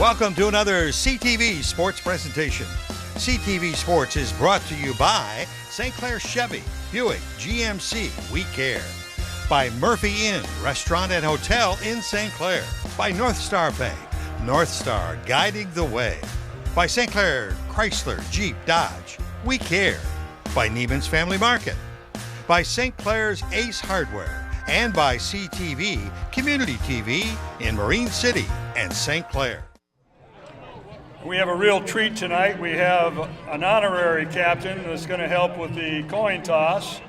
Welcome to another CTV Sports presentation. CTV Sports is brought to you by St. Clair Chevy, Buick, GMC, We Care. By Murphy Inn, Restaurant and Hotel in St. Clair. By North Star Bank, North Star guiding the way. By St. Clair Chrysler, Jeep, Dodge, We Care. By Neiman's Family Market. By St. Clair's Ace Hardware. And by CTV, Community TV in Marine City and St. Clair. We have a real treat tonight. We have an honorary captain that's going to help with the coin toss.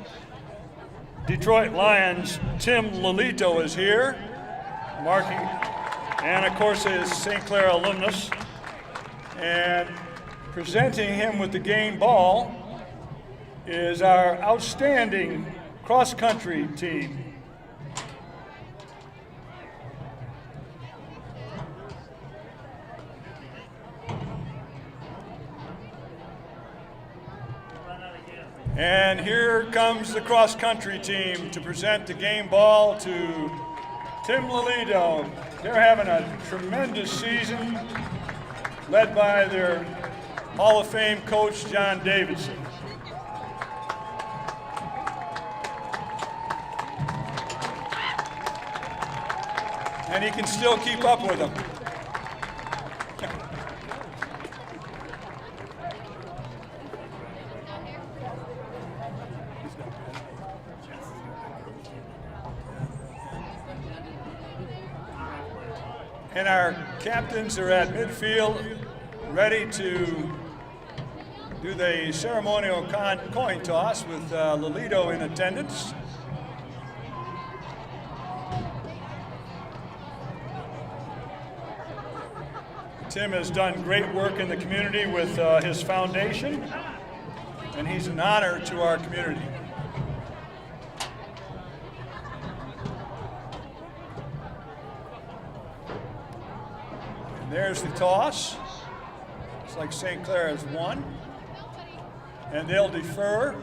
Detroit Lions' Tim Lolito is here, marking, and of course is St. Clair alumnus. And presenting him with the game ball is our outstanding cross-country team. And here comes the cross-country team to present the game ball to Tim Lolito. They're having a tremendous season, led by their Hall of Fame coach, John Davidson. And he can still keep up with them. And our captains are at midfield, ready to do the ceremonial coin toss with Lolito in attendance. Tim has done great work in the community with his foundation, and he's an honor to our community. There's the toss. Looks like St. Clair has won. And they'll defer.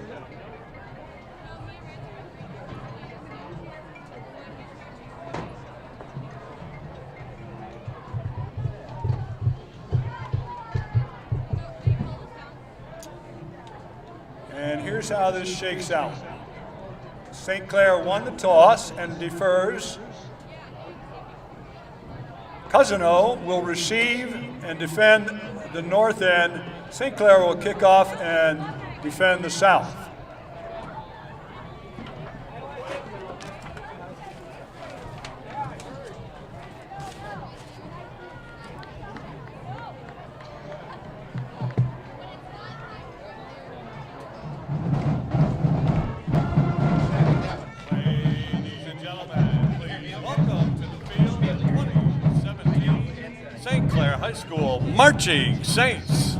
And here's how this shakes out. St. Clair won the toss and defers. Cousino will receive and defend the north end. St. Clair will kick off and defend the south. Ladies and gentlemen, please welcome to the field the 2017 St. Clair High School Marching Saints.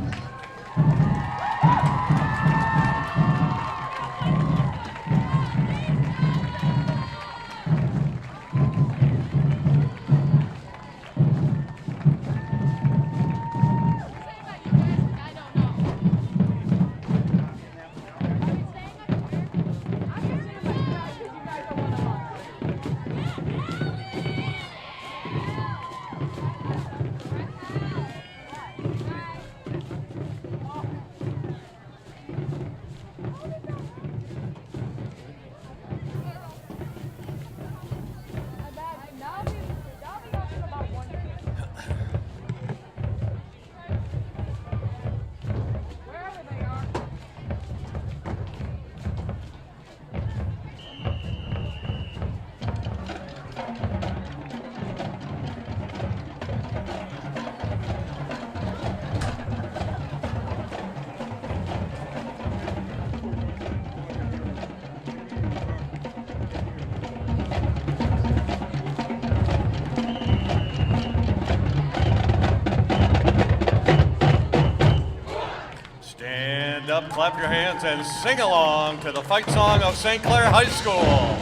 Stand up, clap your hands, and sing along to the fight song of St. Clair High School.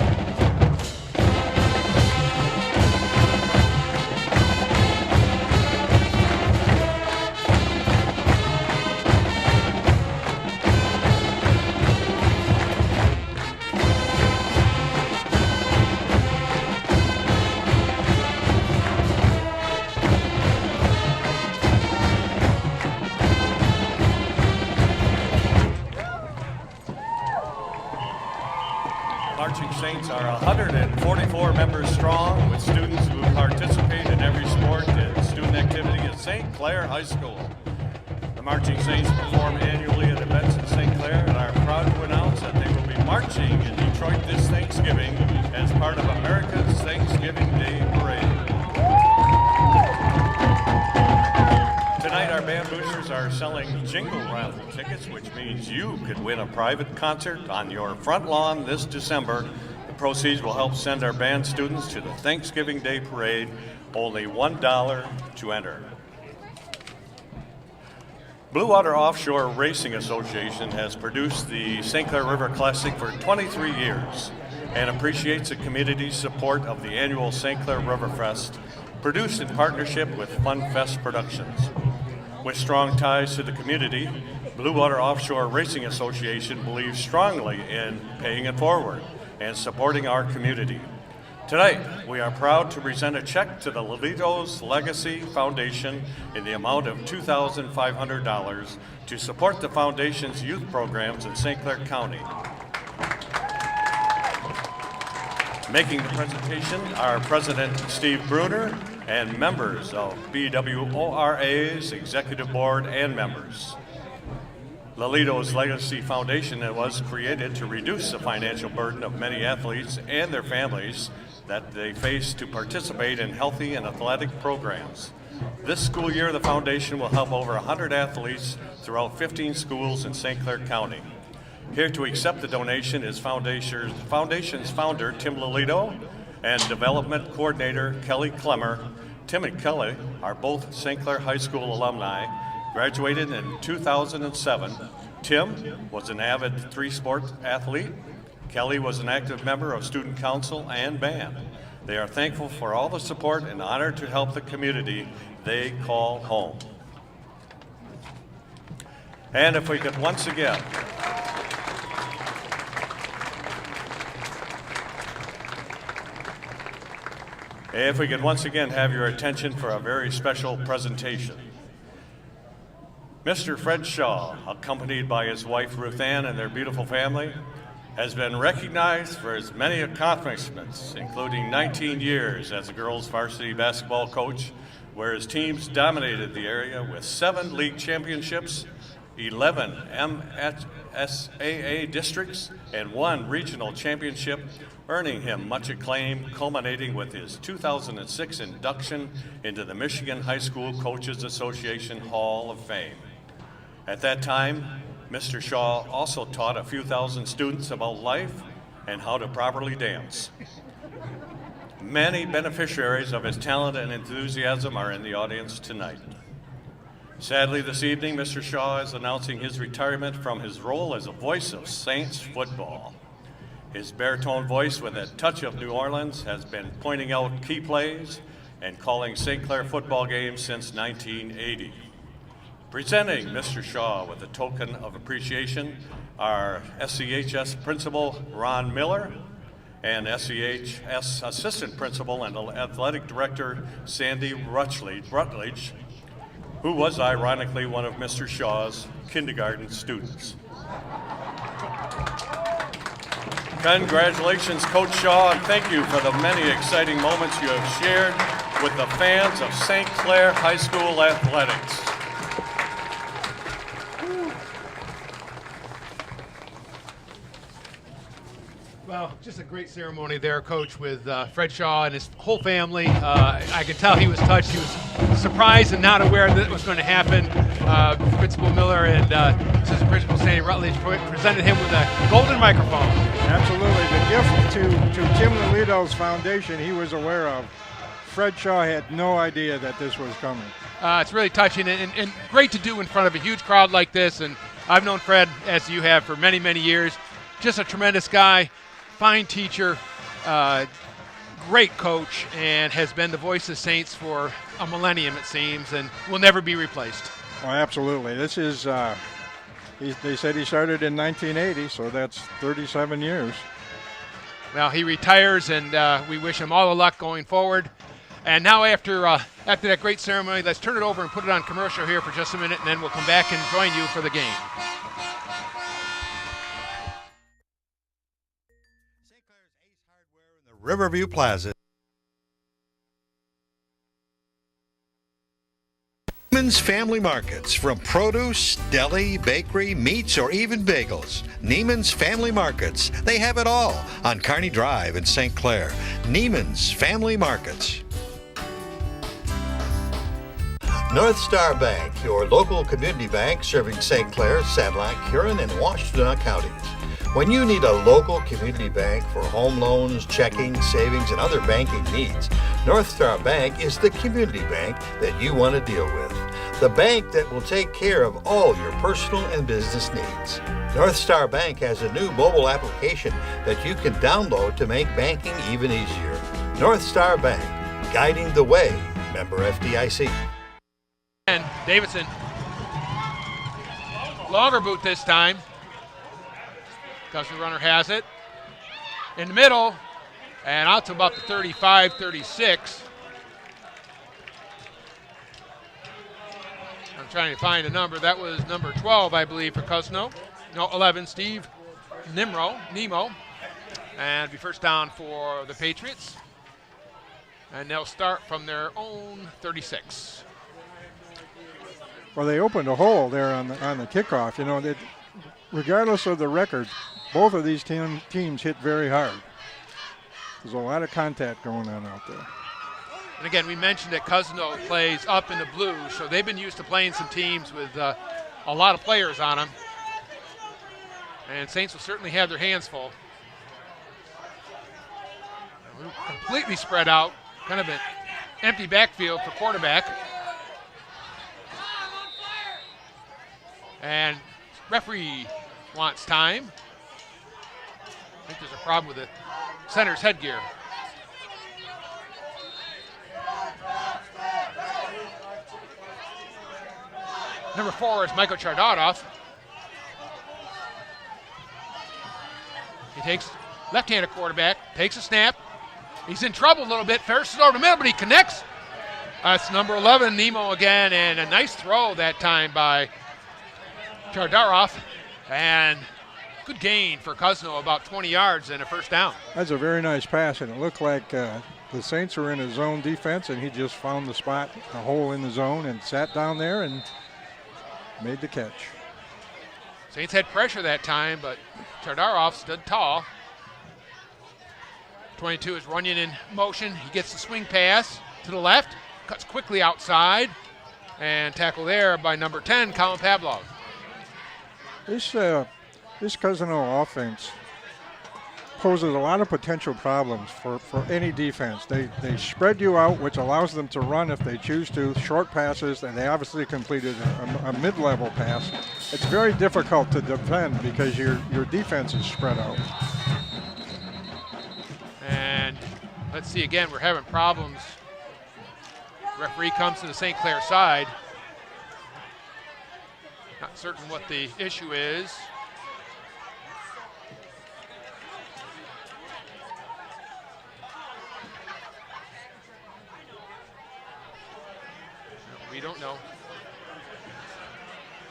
Clair High School. The Marching Saints perform annually at events in St. Clair and are proud to announce that they will be marching in Detroit this Thanksgiving as part of America's Thanksgiving Day Parade. Tonight, our band boosters are selling jingle raffle tickets, which means you could win a private concert on your front lawn this December. The proceeds will help send our band students to the Thanksgiving Day Parade. Only $1 to enter. Blue Water Offshore Racing Association has produced the St. Clair River Classic for 23 years and appreciates the community's support of the annual St. Clair River Fest, produced in partnership with Fun Fest Productions. With strong ties to the community, Blue Water Offshore Racing Association believes strongly in paying it forward and supporting our community. Tonight, we are proud to present a check to the Lolitos Legacy Foundation in the amount of $2,500 to support the foundation's youth programs in St. Clair County. Making the presentation are President Steve Bruner and members of BWORA's Executive Board and members. Lolitos Legacy Foundation was created to reduce the financial burden of many athletes and their families that they face to participate in healthy and athletic programs. This school year, the foundation will help over 100 athletes throughout 15 schools in St. Clair County. Here to accept the donation is foundation's founder, Tim Lolito, and development coordinator, Kelly Clemmer. Tim and Kelly are both St. Clair High School alumni, graduated in 2007. Tim was an avid three-sport athlete. Kelly was an active member of student council and band. They are thankful for all the support and honored to help the community they call home. And if we could once again have your attention for a very special presentation. Mr. Fred Shaw, accompanied by his wife Ruth Ann and their beautiful family, has been recognized for his many accomplishments, including 19 years as a girls' varsity basketball coach, where his teams dominated the area with 7 league championships, 11 MSAA districts, and 1 regional championship, earning him much acclaim, culminating with his 2006 induction into the Michigan High School Coaches Association Hall of Fame. At that time, Mr. Shaw also taught a few thousand students about life and how to properly dance. Many beneficiaries of his talent and enthusiasm are in the audience tonight. Sadly, this evening, Mr. Shaw is announcing his retirement from his role as a voice of Saints football. His baritone voice with a touch of New Orleans has been pointing out key plays and calling St. Clair football games since 1980. Presenting Mr. Shaw with a token of appreciation are SCHS Principal Ron Miller and SCHS Assistant Principal and Athletic Director Sandy Rutledge, who was ironically one of Mr. Shaw's kindergarten students. Congratulations, Coach Shaw, and thank you for the many exciting moments you have shared with the fans of St. Clair High School athletics. Well, just a great ceremony there, Coach, with Fred Shaw and his whole family. I could tell he was touched. He was surprised and not aware that it was going to happen. Principal Miller and Assistant Principal Sandy Rutledge presented him with a golden microphone. Absolutely. The gift to Tim Lolito's foundation he was aware of. Fred Shaw had no idea that this was coming. It's really touching and great to do in front of a huge crowd like this. And I've known Fred, as you have, for many, many years. Just a tremendous guy. Fine teacher, great coach, and has been the voice of Saints for a millennium, it seems, and will never be replaced. Oh, absolutely. This is, they said he started in 1980, so that's 37 years. Well, he retires, and we wish him all the luck going forward. And now after that great ceremony, let's turn it over and put it on commercial here for just a minute, and then we'll come back and join you for the game. Riverview Plaza Neiman's Family Markets. From produce, deli, bakery, meats, or even bagels. Neiman's Family Markets. They have it all on Kearney Drive in St. Clair. Neiman's Family Markets. North Star Bank, your local community bank serving St. Clair, Sanilac, Huron, and Washtenaw counties. When you need a local community bank for home loans, checking, savings, and other banking needs, North Star Bank is the community bank that you want to deal with. The bank that will take care of all your personal and business needs. North Star Bank has a new mobile application that you can download to make banking even easier. North Star Bank, guiding the way. Member FDIC. And Davidson, longer boot this time. Cousino runner has it in the middle and out to about the 35, 36. I'm trying to find a number. That was number 12, I believe, for Cousino. No, 11, Steve Nemo. And it'll be first down for the Patriots. And they'll start from their own 36. Well, they opened a hole there on the kickoff. You know, regardless of the record, both of these teams hit very hard. There's a lot of contact going on out there. And again, we mentioned that Cousino plays up in the blue, so they've been used to playing some teams with a lot of players on them. And Saints will certainly have their hands full. Completely spread out, kind of an empty backfield for quarterback. And referee wants time. I think there's a problem with the center's headgear. Number 4 is Michael Chardaroff. He takes left-handed quarterback, takes a snap. He's in trouble a little bit. Ferris over the middle, but he connects. That's number 11, Nemo again, and a nice throw that time by Chardaroff. And good gain for Cousino, about 20 yards and a first down. That's a very nice pass, and it looked like the Saints were in a zone defense, and he just found the spot, a hole in the zone, and sat down there and made the catch. Saints had pressure that time, but Chardaroff stood tall. 22 is Runyon in motion. He gets the swing pass to the left, cuts quickly outside, and tackle there by number 10, Colin Pavlov. This Cousino offense poses a lot of potential problems for any defense. They spread you out, which allows them to run if they choose to, short passes, and they obviously completed a mid-level pass. It's very difficult to defend because your defense is spread out. And let's see again, we're having problems. Referee comes to the St. Clair side. Not certain what the issue is. We don't know. All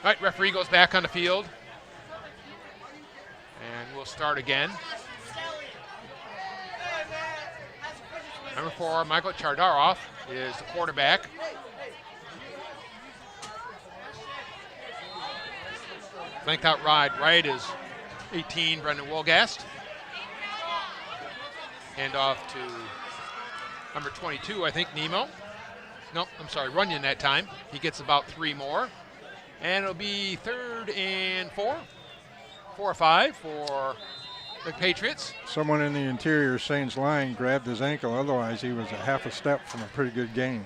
right, referee goes back on the field. And we'll start again. Number 4, Michael Chardaroff is the quarterback. Flank out right is 18, Brendan Wolgast. Hand off to number 22, I think, Nemo. Nope, I'm sorry, Runyon that time. He gets about 3 more. And it'll be 3rd and 4. 4 or 5 for the Patriots. Someone in the interior Saints line grabbed his ankle. Otherwise, he was a half a step from a pretty good gain.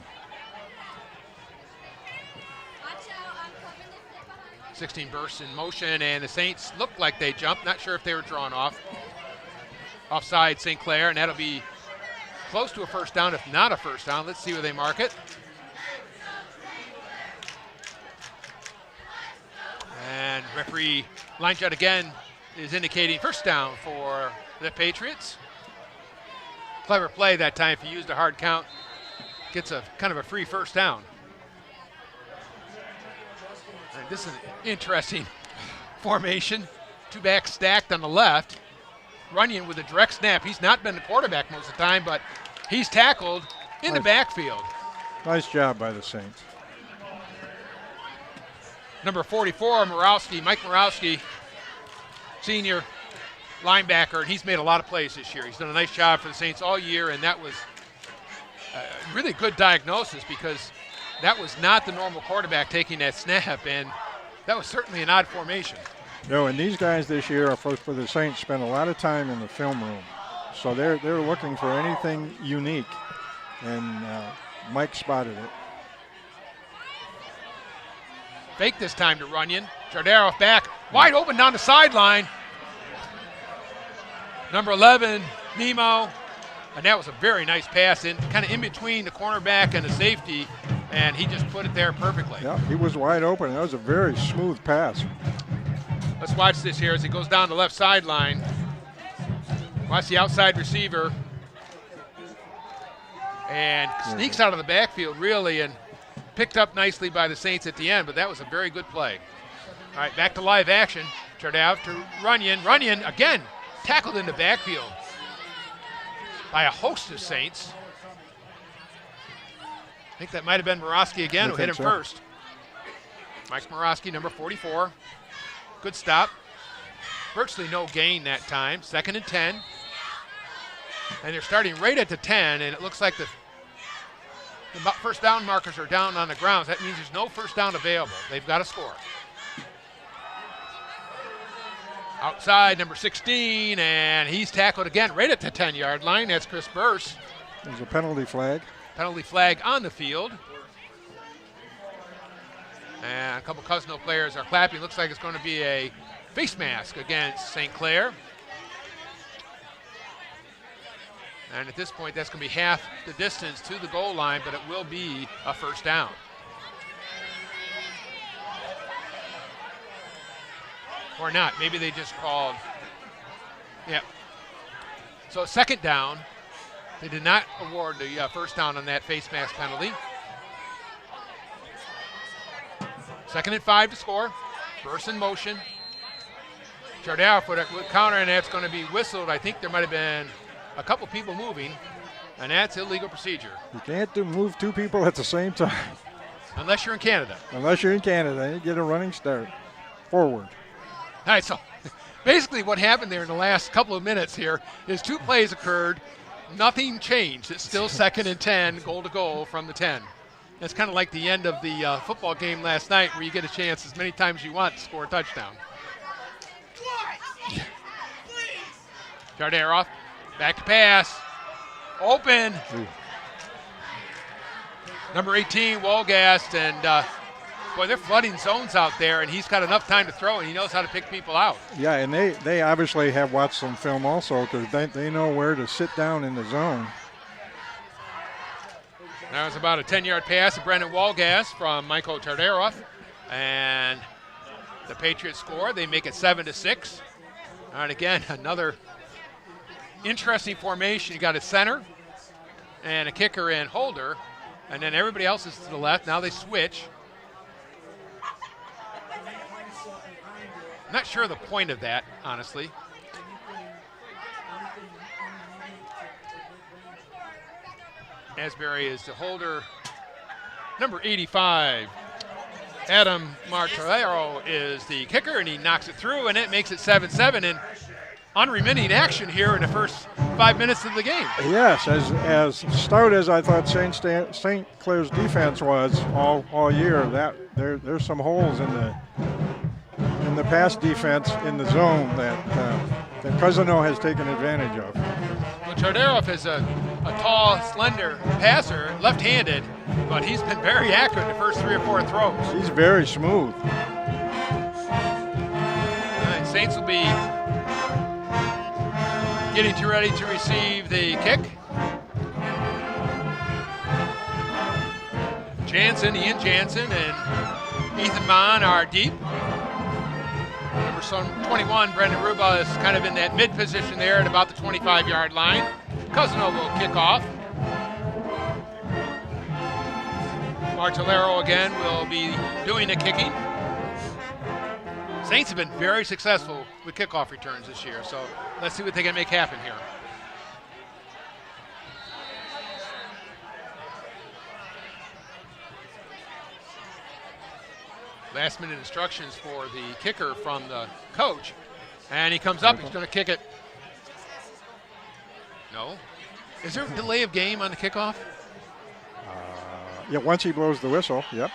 16 bursts in motion, and the Saints looked like they jumped. Not sure if they were drawn off. Offside St. Clair, and that'll be close to a first down, if not a first down. Let's see where they mark it. And referee line shot again is indicating first down for the Patriots. Clever play that time. If he used a hard count, gets a kind of a free first down. And this is an interesting formation. 2 backs stacked on the left. Runyon with a direct snap. He's not been the quarterback most of the time, but he's tackled in the backfield. Nice job by the Saints. Number 44, Mike Morawski, senior linebacker, and he's made a lot of plays this year. He's done a nice job for the Saints all year, and that was a really good diagnosis because that was not the normal quarterback taking that snap, and that was certainly an odd formation. No, and these guys this year for the Saints spend a lot of time in the film room, so they're looking for anything unique, and Mike spotted it. Fake this time to Runyon. Jardaroff back, wide open down the sideline. Number 11, Nemo, and that was a very nice pass kind of in between the cornerback and the safety, and he just put it there perfectly. Yeah, he was wide open. That was a very smooth pass. Let's watch this here as he goes down the left sideline. Watch the outside receiver, and sneaks out of the backfield really, and picked up nicely by the Saints at the end, but that was a very good play. All right, back to live action. Jardaroff to Runyon. Runyon, again, tackled in the backfield by a host of Saints. I think that might have been Morawski again who hit him first. Mike Morawski, number 44. Good stop. Virtually no gain that time. 2nd and 10. And they're starting right at the 10, and it looks like the first down markers are down on the ground. That means there's no first down available. They've got to score. Outside, number 16, and he's tackled again right at the 10-yard line. That's Chris Burse. There's a penalty flag. Penalty flag on the field. And a couple Cousino players are clapping. Looks like it's going to be a face mask against St. Clair. And at this point, that's going to be half the distance to the goal line, but it will be a first down. Or not. Maybe they just called. Yeah. So 2nd down. They did not award the first down on that face mask penalty. 2nd and 5 to score. Burse in motion. Jardaroff with counter, and that's going to be whistled. I think there might have been a couple people moving, and that's illegal procedure. You can't move two people at the same time. Unless you're in Canada. Unless you're in Canada, you get a running start forward. All right, so basically what happened there in the last couple of minutes here is 2 plays occurred. Nothing changed. It's still 2nd and 10, goal to goal from the 10. It's kind of like the end of the football game last night where you get a chance as many times as you want to score a touchdown. Jardaroff, back to pass. Open. Ooh. Number 18, Wolgast, and boy, they're flooding zones out there, and he's got enough time to throw, and he knows how to pick people out. Yeah, and they obviously have watched some film also because they know where to sit down in the zone. That was about a 10-yard pass to Brendan Wolgast from Michael Jardaroff, and the Patriots score. They make it 7-6. And again, another interesting formation. You got a center and a kicker and holder, and then everybody else is to the left. Now they switch. I'm not sure the point of that, honestly. Asbury is the holder. Number 85, Adam Martorero is the kicker, and he knocks it through, and it makes it 7-7. And unremitting action here in the first 5 minutes of the game. Yes, as stout as I thought St. Clair's defense was all year, that there's some holes in the pass defense in the zone that Cousino has taken advantage of. Well, Jardaroff is a tall, slender passer, left-handed, but he's been very accurate the first 3 or 4 throws. He's very smooth. All right, Saints will be getting ready to receive the kick. Ian Jansen, and Ethan Mon are deep. Number 21, Brendan Ruba, is kind of in that mid position there at about the 25-yard line. Cousino will kick off. Martellero again will be doing the kicking. Saints have been very successful with kickoff returns this year, so let's see what they can make happen here. Last-minute instructions for the kicker from the coach. And he comes up, he's going to kick it. No. Is there a delay of game on the kickoff? Yeah, once he blows the whistle, yep.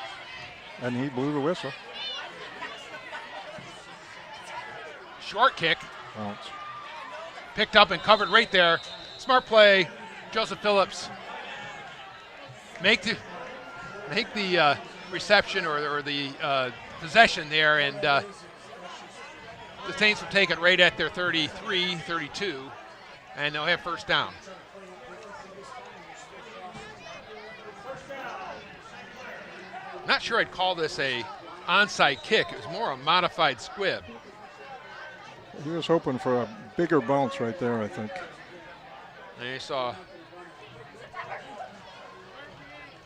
And he blew the whistle. Short kick. Well, Picked up and covered right there. Smart play. Joseph Phillips make the reception or the possession there, and the Saints will take it right at their 33, 32, and they'll have first down. Not sure I'd call this a onside kick. It was more a modified squib. he was hoping for a bigger bounce right there, I think. And you saw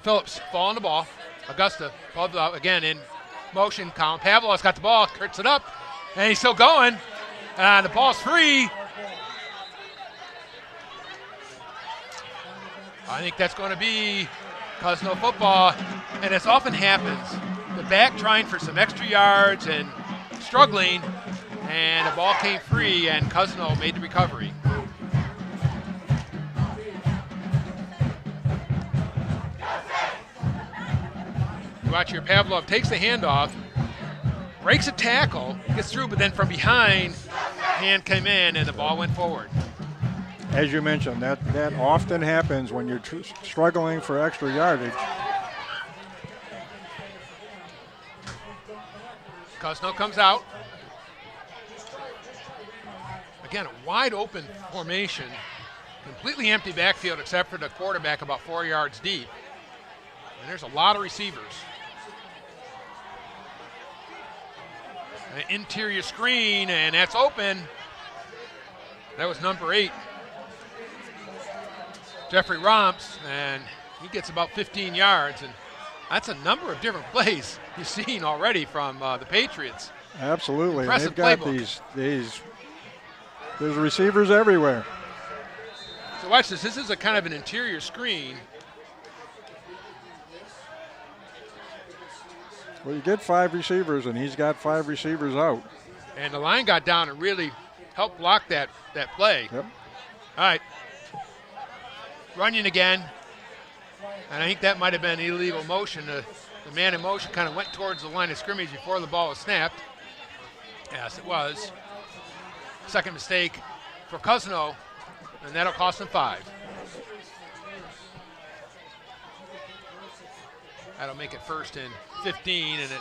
Phillips fall on the ball. Augusta pulled out again in motion. Colin Pavlov's got the ball, curts it up, and he's still going. And the ball's free. I think that's going to be Cousino football. And as often happens, the back trying for some extra yards and struggling, and the ball came free, and Cousino made the recovery. Watch here, Pavlov takes the handoff, breaks a tackle, gets through, but then from behind, hand came in and the ball went forward. As you mentioned, that often happens when you're struggling for extra yardage. Cousino comes out. Again, a wide open formation, completely empty backfield except for the quarterback about 4 yards deep. And there's a lot of receivers. An interior screen, and that's open. That was number 8, Jeffrey Romps, and he gets about 15 yards. And that's a number of different plays you've seen already from the Patriots. Absolutely. And Impressive they've got playbook. there's receivers everywhere. So watch this. This is a kind of an interior screen. Well, you get 5 receivers, and he's got 5 receivers out. And the line got down and really helped block that play. Yep. All right. Runyon again. And I think that might have been illegal motion. The man in motion kind of went towards the line of scrimmage before the ball was snapped. Yes, it was. Second mistake for Cousino, and that'll cost him 5. That'll make it first and 15, and it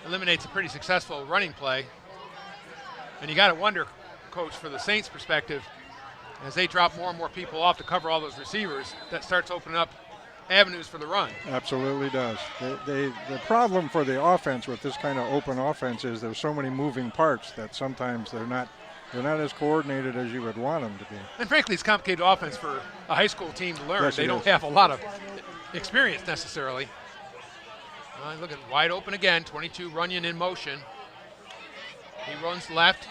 eliminates a pretty successful running play. And you got to wonder, Coach, for the Saints' perspective, as they drop more and more people off to cover all those receivers, that starts opening up avenues for the run. Absolutely does. The problem for the offense with this kind of open offense is there's so many moving parts that sometimes they're not as coordinated as you would want them to be. And frankly, it's complicated offense for a high school team to learn. Yes, they don't have a lot of experience necessarily. Look at wide open again, 22 Runyon in motion. He runs left.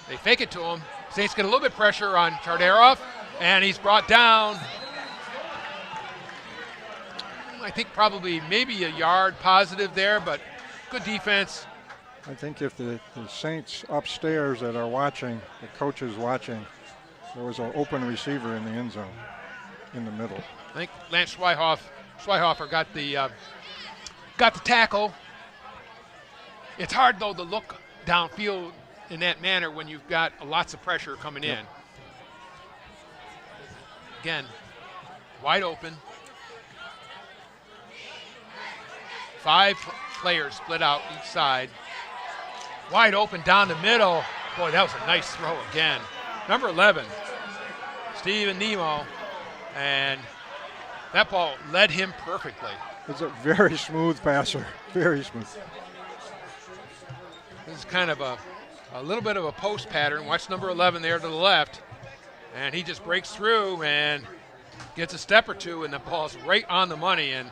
They fake it to him. Saints get a little bit pressure on Chardaroff, and he's brought down. I think probably maybe a yard positive there, but good defense. I think if the Saints upstairs that are watching, the coaches watching, there was an open receiver in the end zone in the middle. I think Lance Schweihofer got the tackle. It's hard, though, to look downfield in that manner when you've got lots of pressure coming in. Again, wide open. 5 players split out each side. Wide open down the middle. Boy, that was a nice throw again. Number 11, Steven Nemo, and that ball led him perfectly. It's a very smooth passer, very smooth. This is kind of a little bit of a post pattern. Watch number 11 there to the left, and he just breaks through and gets a step or two, and the ball's right on the money. And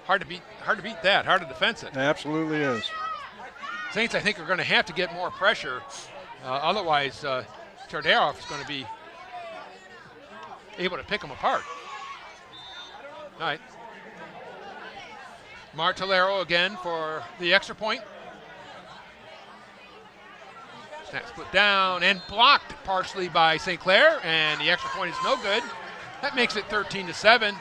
hard to beat that. Hard to defense it. It absolutely is. Saints, I think, are going to have to get more pressure. Otherwise, Chardaroff is going to be able to pick them apart. All right. Martellero again for the extra point. Snap split down and blocked partially by St. Clair, and the extra point is no good. That makes it 13-7.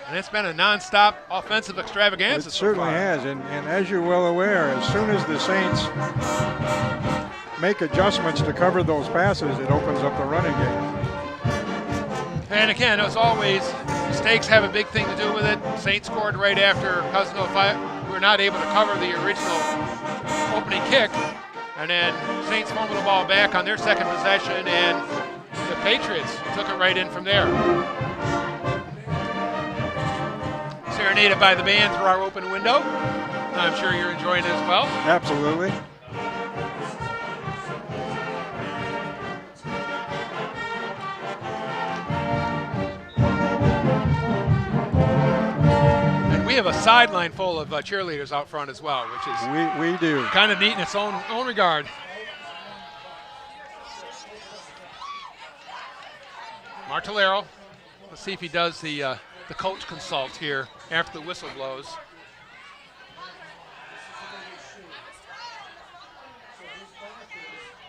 And it's been a non-stop offensive extravaganza. It certainly has, and as you're well aware, as soon as the Saints make adjustments to cover those passes, it opens up the running game. And again, as always, mistakes have a big thing to do with it. Saints scored right after Cousino were not able to cover the original opening kick. And then Saints fumbled the ball back on their second possession, and the Patriots took it right in from there. Serenaded by the band through our open window. I'm sure you're enjoying it as well. Absolutely. And we have a sideline full of cheerleaders out front as well, which is we do. Kind of neat in its own regard. Martellero, let's see if he does the coach consult here after the whistle blows.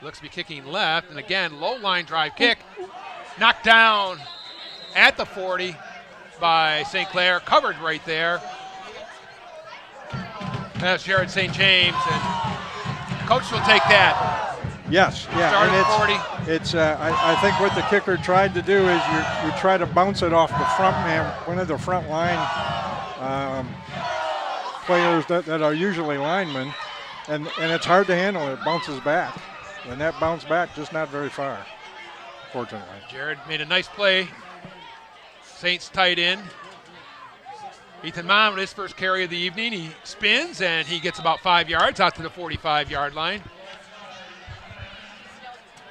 Looks to be kicking left, and again, low line drive kick. Knocked down at the 40 by St. Clair, covered right there. That's Jared St. James, and coach will take that. Yes, yeah. Start And at 40. It's I think what the kicker tried to do is you try to bounce it off the front man, one of the front line players that are usually linemen, and it's hard to handle. It bounces back, and that bounce back just not very far, fortunately. Jared made a nice play. Saints tight end. Ethan Mon with his first carry of the evening. He spins, and he gets about 5 yards out to the 45-yard line.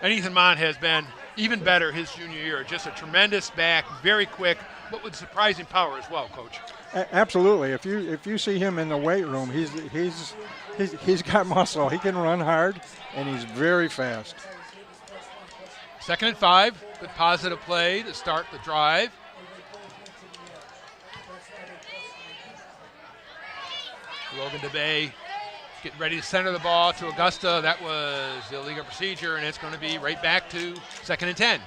And Ethan Mon has been even better his junior year. Just a tremendous back, very quick, but with surprising power as well, Coach. Absolutely. If you see him in the weight room, he's got muscle. He can run hard, and he's very fast. 2nd and 5. Good positive play to start the drive. Logan DeBay getting ready to center the ball to Augusta. That was illegal procedure, and it's going to be right back to 2nd and 10.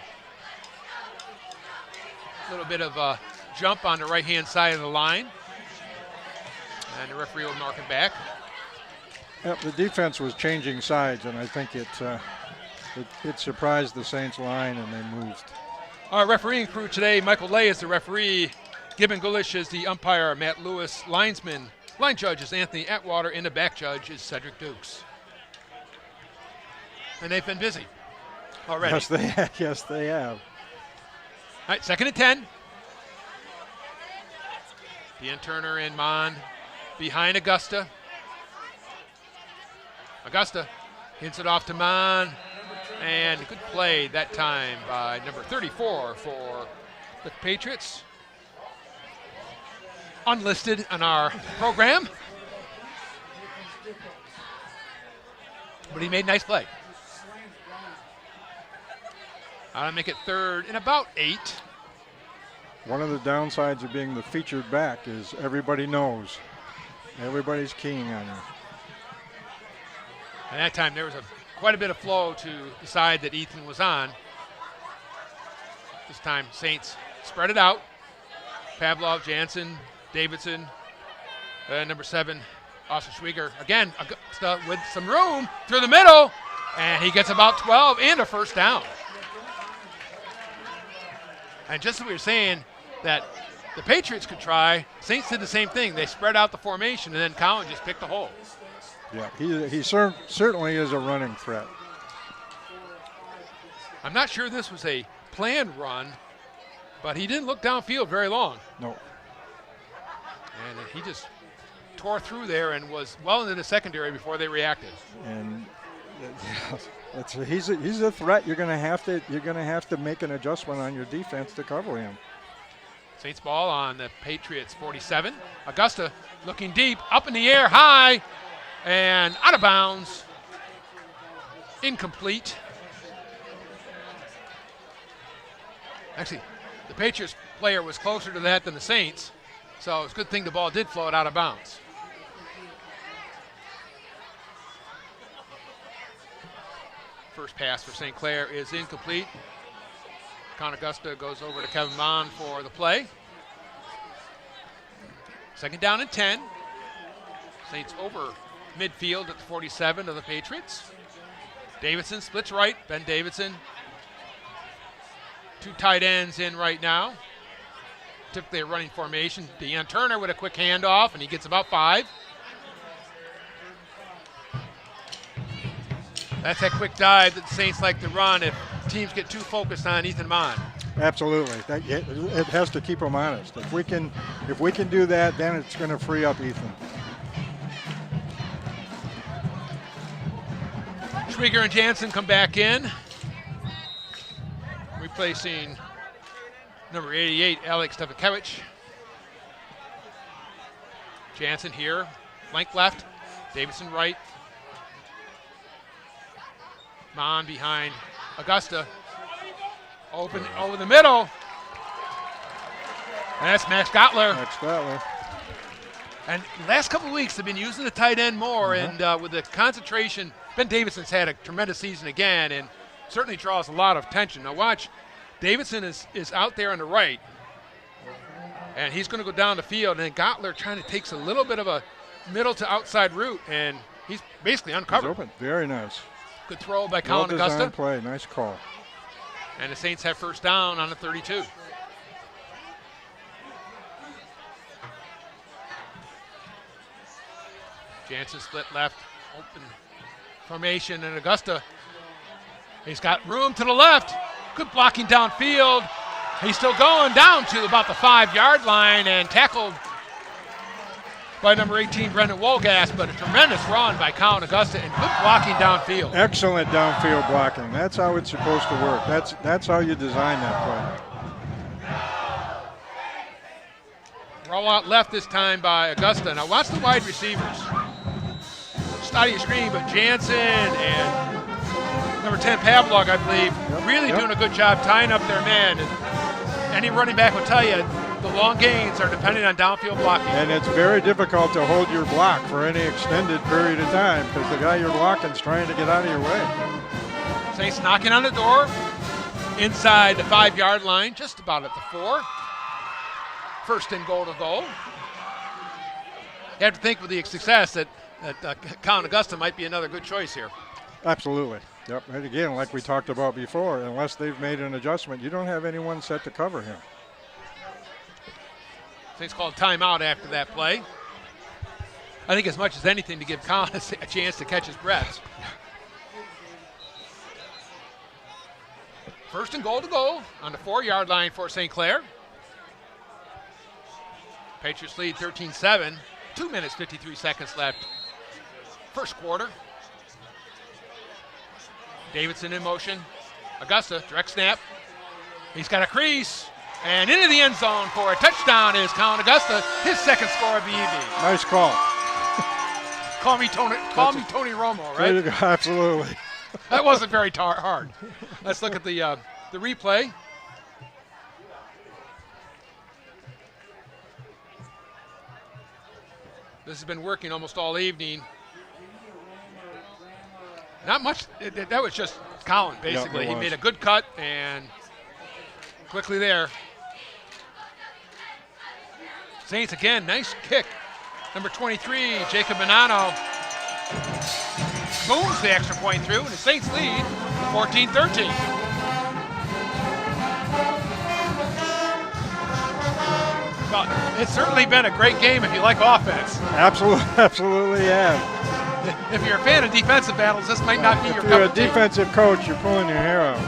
A little bit of a jump on the right-hand side of the line. And the referee will mark it back. Yep, the defense was changing sides, and I think it surprised the Saints line, and they moved. Our refereeing crew today, Michael Lay is the referee. Gibbon Gulish is the umpire. Matt Lewis, linesman. Line judge is Anthony Atwater, and the back judge is Cedric Dukes. And they've been busy already. Yes, they have. All right, 2nd and 10. Dean Turner and Mon behind Augusta. Augusta hints it off to Mon, and good play that time by number 34 for the Patriots. Unlisted on our program, but he made a nice play. I'll make it 3rd and about 8. One of the downsides of being the featured back is everybody knows. Everybody's keying on you. And that time there was quite a bit of flow to the side that Ethan was on. This time Saints spread it out. Pavlov, Jansen, Davidson, number 7, Austin Schwieger. Again, Augusta with some room through the middle, and he gets about 12 and a first down. And just as we were saying that the Patriots could try, Saints did the same thing. They spread out the formation, and then Cowan just picked a hole. Yeah, he certainly is a running threat. I'm not sure this was a planned run, but he didn't look downfield very long. No. And he just tore through there and was well into the secondary before they reacted. And he's a threat. You're going to have to make an adjustment on your defense to cover him. Saints ball on the Patriots 47. Augusta looking deep, up in the air, high, and out of bounds. Incomplete. Actually, the Patriots player was closer to that than the Saints. So it's a good thing the ball did float out of bounds. First pass for St. Clair is incomplete. Count Augusta goes over to Kevin Mon for the play. Second down and 10. Saints over midfield at the 47 of the Patriots. Davidson splits right. Ben Davidson. Two tight ends in right now. Typically a running formation. Deion Turner with a quick handoff, and he gets about 5. That's that quick dive that the Saints like to run if teams get too focused on Ethan Mon. Absolutely. It has to keep them honest. If we can do that, then it's going to free up Ethan. Schwieger and Jansen come back in, replacing number 88, Alex Stefakiewicz. Jansen here, flank left, Davidson right. Mon behind Augusta. Open over the middle. And that's Max Gottler. Max Gottler. And the last couple of weeks they've been using the tight end more, and with the concentration, Ben Davidson's had a tremendous season again and certainly draws a lot of attention. Now watch, Davidson is out there on the right, and he's going to go down the field, and then Gottler trying to takes a little bit of a middle to outside route, and he's basically uncovered. He's open. Very nice. Good throw by Colin Augusta. Well-designed play. Nice call. And the Saints have first down on the 32. Jansen split left, open formation, and Augusta. He's got room to the left. Good blocking downfield. He's still going down to about the 5-yard line and tackled by number 18, Brendan Wolgass, but a tremendous run by Colin Augusta and good blocking downfield. Excellent downfield blocking. That's how it's supposed to work. That's how you design that play. Roll out left this time by Augusta. Now watch the wide receivers. Just out of your screen, but Jansen and number 10, Pavlog, I believe, really doing a good job tying up their men. And any running back will tell you the long gains are dependent on downfield blocking. And it's very difficult to hold your block for any extended period of time because the guy you're blocking is trying to get out of your way. Saints knocking on the door inside the 5-yard line, just about at the 4. First and goal to go. You have to think with the success that Colin Augusta might be another good choice here. Absolutely. Yep. And again, like we talked about before, unless they've made an adjustment, you don't have anyone set to cover him. Saints called timeout after that play. I think as much as anything to give Colin a chance to catch his breath. First and goal to go on the 4-yard line for St. Clair. Patriots lead 13-7. 2 minutes, 53 seconds left. First quarter. Davidson in motion. Augusta, direct snap. He's got a crease. And into the end zone for a touchdown is Colin Augusta, his second score of the evening. Nice call. Call me Tony Romo, right? Absolutely. That wasn't very hard. Let's look at the replay. This has been working almost all evening. Not much. That was just Colin, basically. He made a good cut and quickly there. Saints again, nice kick. Number 23, Jacob Bonanno booms the extra point through, and the Saints lead 14-13. Well, it's certainly been a great game if you like offense. Absolutely, yeah. If you're a fan of defensive battles, this might not be your cup of tea. If you're a defensive coach, you're pulling your hair out.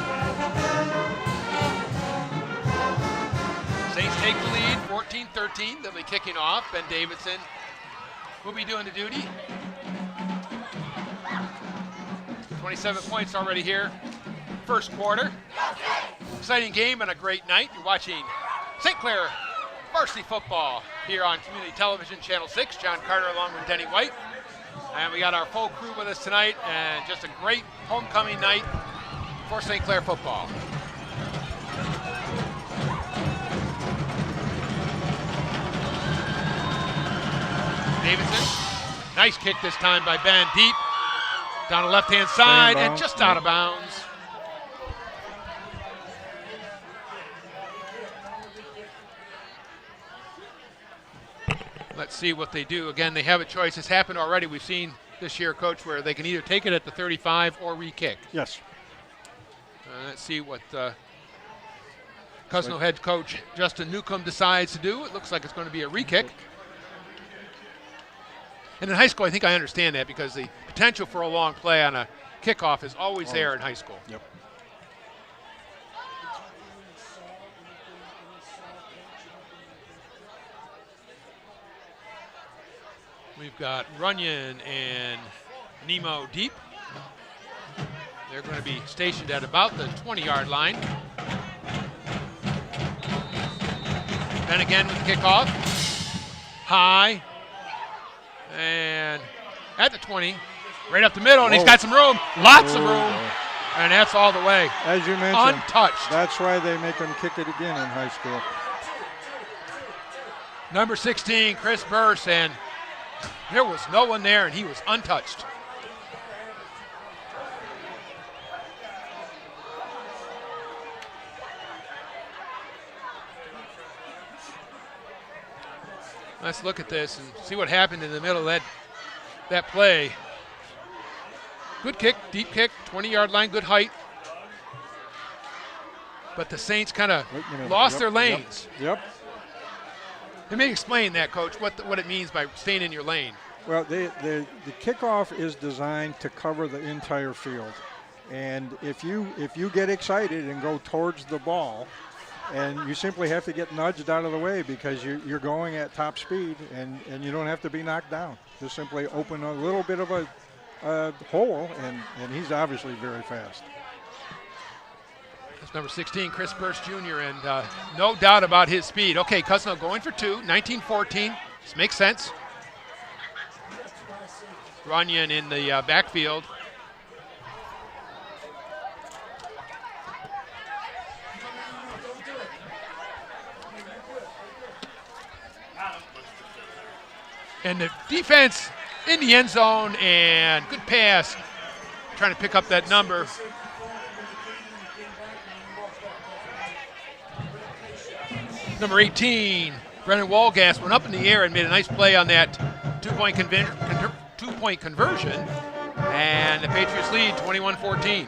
Saints take the lead, 14-13. They'll be kicking off. Ben Davidson will be doing the duty. 27 points already here. First quarter. Exciting game and a great night. You're watching St. Clair varsity football here on Community Television, Channel 6. John Carter along with Denny White. And we got our full crew with us tonight, and just a great homecoming night for St. Clair football. Davidson. Nice kick this time by Ben. Deep. Down the left-hand side and just out of bounds. Let's see what they do. Again, they have a choice. It's happened already. We've seen this year, Coach, where they can either take it at the 35 or re-kick. Yes. Let's see what Cousino head coach Justin Newcomb decides to do. It looks like it's going to be a re-kick. And in high school, I think I understand that because the potential for a long play on a kickoff is always there in high school. Yep. We've got Runyon and Nemo deep. They're going to be stationed at about the 20-yard line. Then again with the kickoff. High. And at the 20, right up the middle, and he's got some room. Lots of room. And that's all the way. As you mentioned, untouched. That's why they make him kick it again in high school. Number 16, Chris Burse, and there was no one there, and he was untouched. Let's look at this and see what happened in the middle of that play. Good kick, deep kick, 20-yard line, good height. But the Saints kind of lost their lanes. Yep. Let me explain that, Coach, what it means by staying in your lane. Well, the kickoff is designed to cover the entire field. And if you get excited and go towards the ball, and you simply have to get nudged out of the way because you're going at top speed, and you don't have to be knocked down. Just simply open a little bit of a hole, and he's obviously very fast. That's number 16, Chris Burse Jr., and no doubt about his speed. Okay, Cousino going for two, 19-14. This makes sense. Runyon in the backfield. And the defense in the end zone, and good pass. Trying to pick up that number. Number 18, Brennan Walgas went up in the air and made a nice play on that two-point conversion. And the Patriots lead 21-14.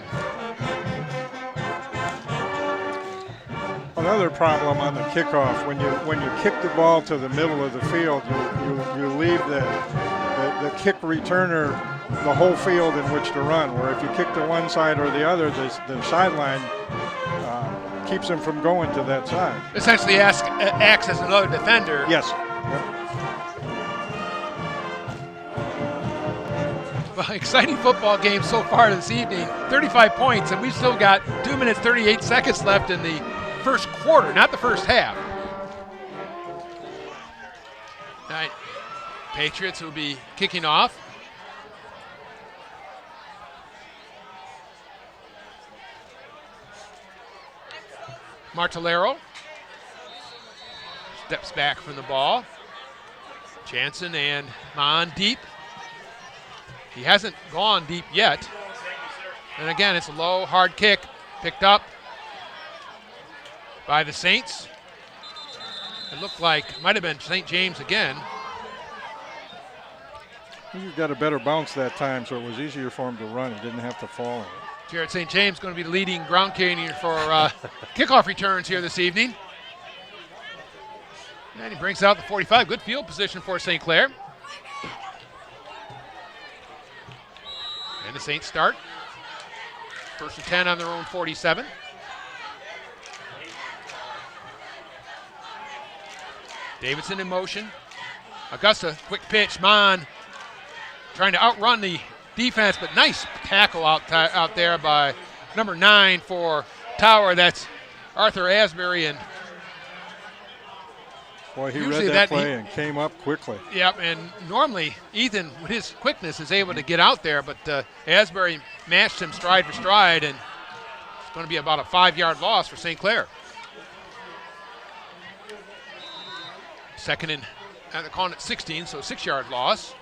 Another problem on the kickoff, when you kick the ball to the middle of the field, you leave the kick returner the whole field in which to run. Where if you kick to one side or the other, the sideline keeps him from going to that side. Essentially acts as another defender. Yes. Yep. Well, exciting football game so far this evening. 35 points, and we've still got 2 minutes, 38 seconds left in the first quarter, not the first half. All right, Patriots will be kicking off. Martellero steps back from the ball. Jansen and Mon deep. He hasn't gone deep yet. And again, it's a low, hard kick, picked up by the Saints. It looked like it might have been St. James again. He got a better bounce that time, so it was easier for him to run. He didn't have to fall in it. Jared St. James going to be the leading ground carrier for kickoff returns here this evening. And he brings out the 45. Good field position for St. Clair. And the Saints start. First and 10 on their own 47. Davidson in motion. Augusta, quick pitch. Mon trying to outrun the defense, but nice tackle out there by number 9 for Tower. That's Arthur Asbury. And boy, he read that play and came up quickly. Yep, and normally Ethan, with his quickness, is able to get out there, but Asbury matched him stride for stride, and it's going to be about a 5-yard loss for St. Clair. Second and they're calling it 16, so 6-yard loss.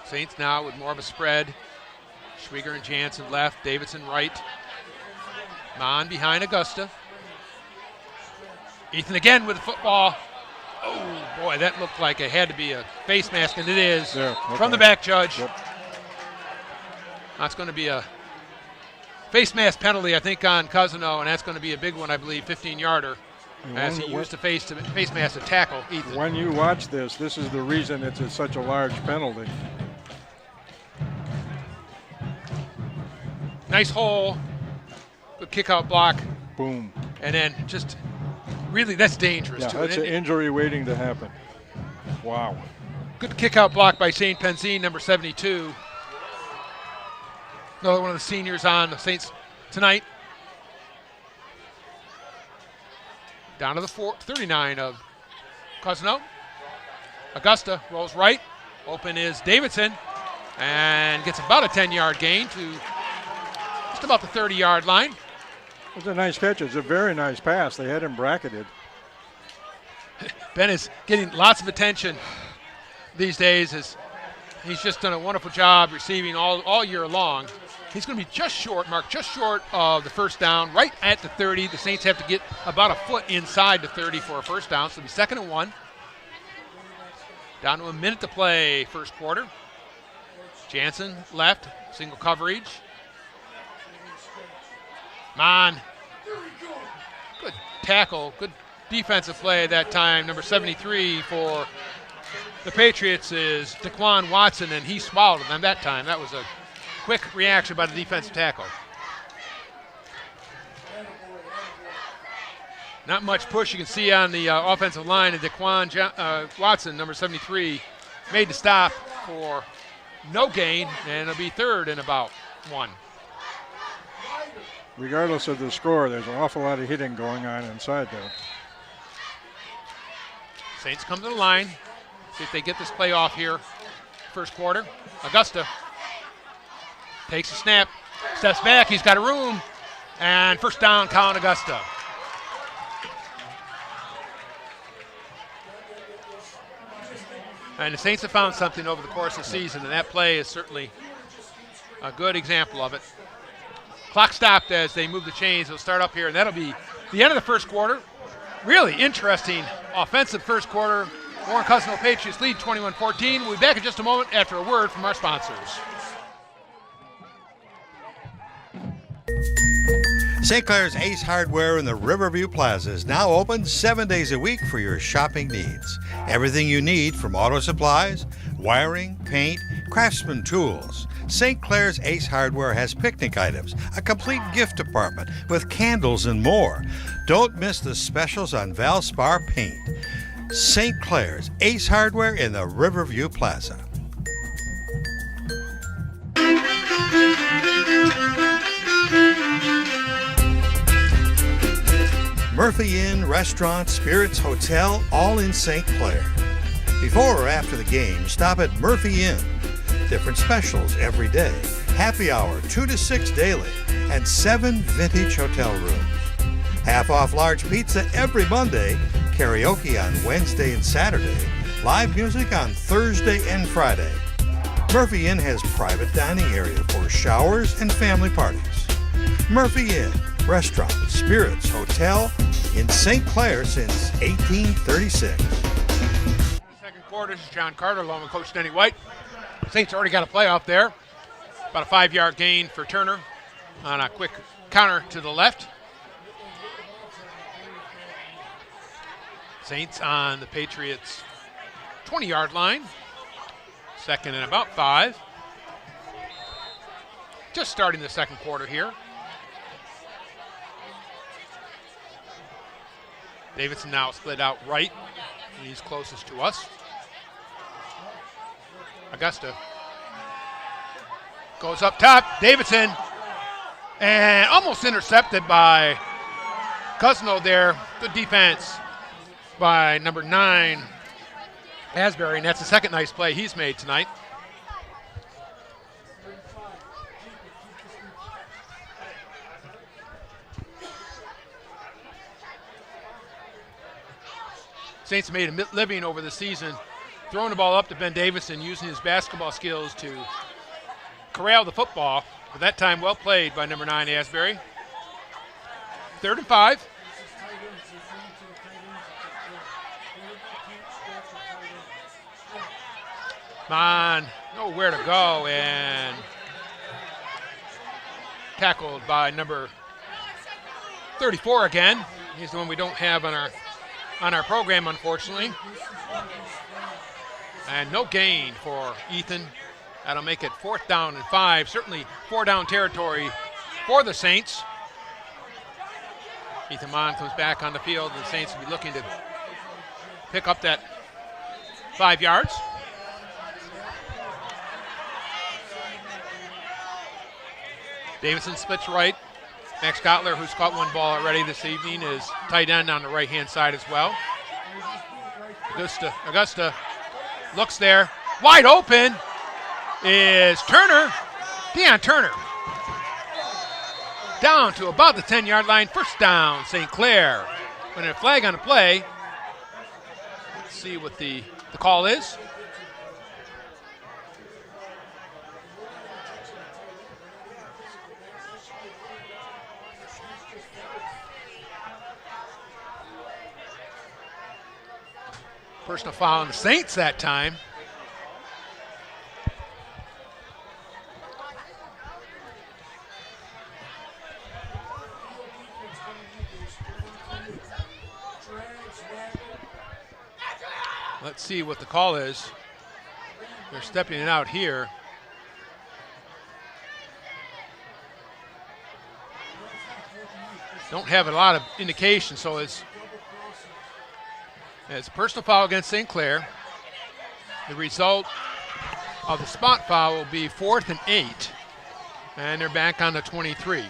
Saints now with more of a spread. Schwieger and Jansen left, Davidson right. Mon behind Augusta. Ethan again with the football. Oh, boy, that looked like it had to be a face mask, and it is. Yeah, okay. From the back, Judge. Yep. That's going to be a face mask penalty, I think, on Cousino, and that's going to be a big one, I believe, 15-yarder, as he used the face mask to tackle Ethan. When you watch this is the reason it's such a large penalty. Nice hole, good kick-out block, Boom. and then just really that's dangerous, Yeah, too. that's an injury waiting to happen. Wow. Good kick-out block by Shane Penzine, number 72. Another one of the seniors on the Saints tonight. Down to the 39 of Cousino. Augusta rolls right. Open is Davidson and gets about a 10-yard gain to just about the 30-yard line. It's a nice catch. It's a very nice pass. They had him bracketed. Ben is getting lots of attention these days as he's just done a wonderful job receiving all year long. He's going to be just short of the first down, right at the 30. The Saints have to get about a foot inside the 30 for a first down, so it'll be 2nd and 1. Down to a minute to play, first quarter. Jansen left, single coverage. Mon. Good tackle, good defensive play at that time. Number 73 for the Patriots is Daquan Watson, and he swallowed him that time. That was a quick reaction by the defensive tackle. Not much push you can see on the offensive line, and Daquan Watson, number 73, made the stop for no gain, and it'll be 3rd and about 1. Regardless of the score, there's an awful lot of hitting going on inside there. Saints come to the line, see if they get this play off here. First quarter. Augusta takes a snap, steps back, he's got a room, and first down, Colin Augusta. And the Saints have found something over the course of the season, and that play is certainly a good example of it. Clock stopped as they move the chains. It'll start up here, and that'll be the end of the first quarter. Really interesting offensive first quarter. Warren Cousino Patriots lead 21-14. We'll be back in just a moment after a word from our sponsors. St. Clair's Ace Hardware in the Riverview Plaza is now open 7 days a week for your shopping needs. Everything you need from auto supplies, wiring, paint, craftsman tools. St. Clair's Ace Hardware has picnic items, a complete gift department with candles and more. Don't miss the specials on Valspar paint. St. Clair's Ace Hardware in the Riverview Plaza. Murphy Inn, Restaurant, Spirits Hotel, all in St. Clair. Before or after the game, stop at Murphy Inn. Different specials every day. Happy hour 2 to 6 daily, and 7 vintage hotel rooms. Half off large pizza every Monday, karaoke on Wednesday and Saturday, live music on Thursday and Friday. Murphy Inn has private dining area for showers and family parties. Murphy Inn, Restaurant, Spirits Hotel in St. Clair since 1836. Second quarter, this is John Carter along with Coach Denny White. Saints already got a playoff there. About a 5-yard gain for Turner on a quick counter to the left. Saints on the Patriots' 20-yard line. 2nd and about 5. Just starting the second quarter here. Davidson now split out right. He's closest to us. Augusta goes up top. Davidson. And almost intercepted by Cousino there. Good defense by number 9, Asbury. And that's the second nice play he's made tonight. Saints made a living over the season throwing the ball up to Ben Davidson, using his basketball skills to corral the football. But that time well played by number 9, Asbury. 3rd and 5. Come on, nowhere to go, and tackled by number 34 again. He's the one we don't have on our program, unfortunately. And no gain for Ethan. That'll make it 4th down and 5. Certainly 4-down territory for the Saints. Ethan Mon comes back on the field. The Saints will be looking to pick up that 5 yards. Davidson splits right. Max Gottler, who's caught one ball already this evening, is tight end on the right-hand side as well. Augusta looks there. Wide open is Turner. Deion Turner. Down to about the 10-yard line. 1st down, St. Clair. When a flag on the play. Let's see what the call is. Personal foul on the Saints that time. Let's see what the call is. They're stepping it out here. Don't have a lot of indication, so it's a personal foul against St. Clair. The result of the spot foul will be 4th and 8. And they're back on the 23.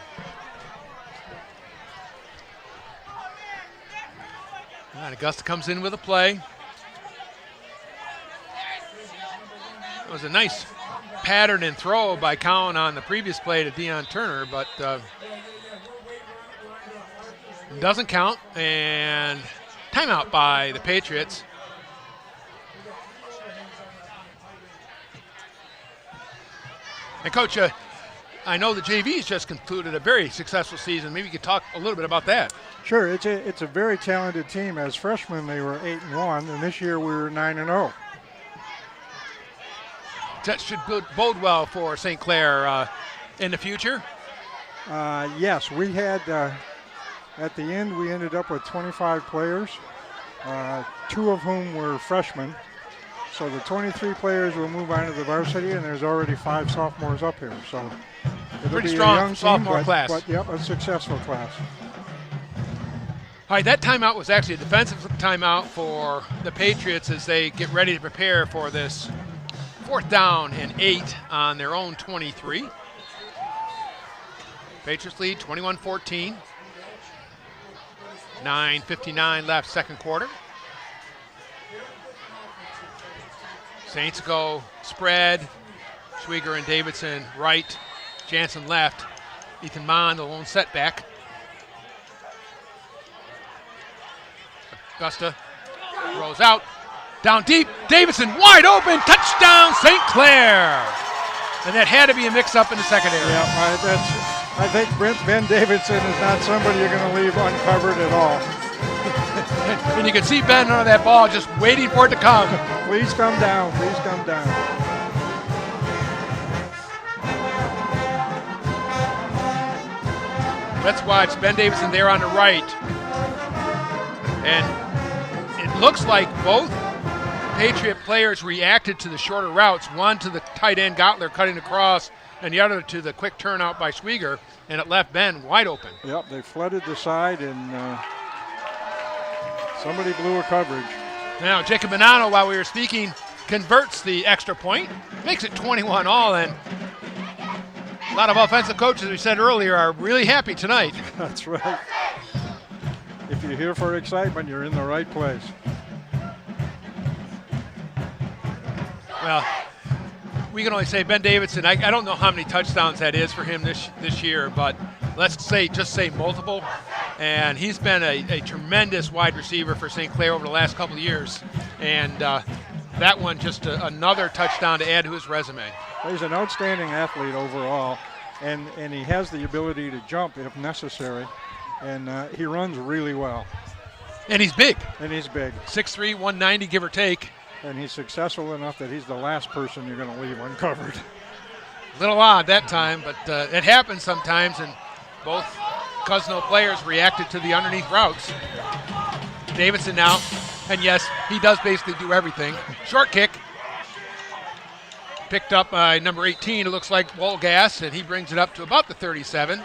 And Augusta comes in with a play. It was a nice pattern and throw by Cowan on the previous play to Deion Turner, but doesn't count. And timeout by the Patriots. And Coach, I know the JV's just concluded a very successful season. Maybe you could talk a little bit about that. Sure, it's a very talented team. As freshmen, they were 8-1, and this year we were 9-0. That should bode well for St. Clair in the future. Yes, we had. At the end, we ended up with 25 players, 2 of whom were freshmen. So the 23 players will move on to the varsity, and there's already 5 sophomores up here. So it'll pretty be strong a young sophomore team, class. But yep, a successful class. All right, that timeout was actually a defensive timeout for the Patriots as they get ready to prepare for this 4th down and 8 on their own 23. Patriots lead 21-14. 9:59 left, 2nd quarter. Saints go spread. Schwieger and Davidson right. Jansen left. Ethan Mon, the lone setback. Augusta rolls out. Down deep. Davidson wide open. Touchdown, St. Clair. And that had to be a mix-up in the secondary. Yeah, I think Ben Davidson is not somebody you're going to leave uncovered at all. And you can see Ben under that ball just waiting for it to come. Please come down. Please come down. Let's watch Ben Davidson there on the right. And it looks like both Patriot players reacted to the shorter routes. One to the tight end Gottler cutting across, and the other to the quick turnout by Schwieger, and it left Ben wide open. Yep, they flooded the side, and somebody blew a coverage. Now, Jacob Bonanno, while we were speaking, converts the extra point, makes it 21 all, and a lot of offensive coaches, we said earlier, are really happy tonight. That's right. If you're here for excitement, you're in the right place. Well, we can only say Ben Davidson, I don't know how many touchdowns that is for him this year, but let's say multiple. And he's been a tremendous wide receiver for St. Clair over the last couple of years. And that one just another touchdown to add to his resume. He's an outstanding athlete overall, and he has the ability to jump if necessary, and he runs really well. And he's big. 6'3", 190, give or take. And he's successful enough that he's the last person you're going to leave uncovered. A little odd that time, but it happens sometimes, and both Cousino players reacted to the underneath routes. Davidson now, and yes, he does basically do everything. Short kick. Picked up by number 18, it looks like Wolgass, and he brings it up to about the 37.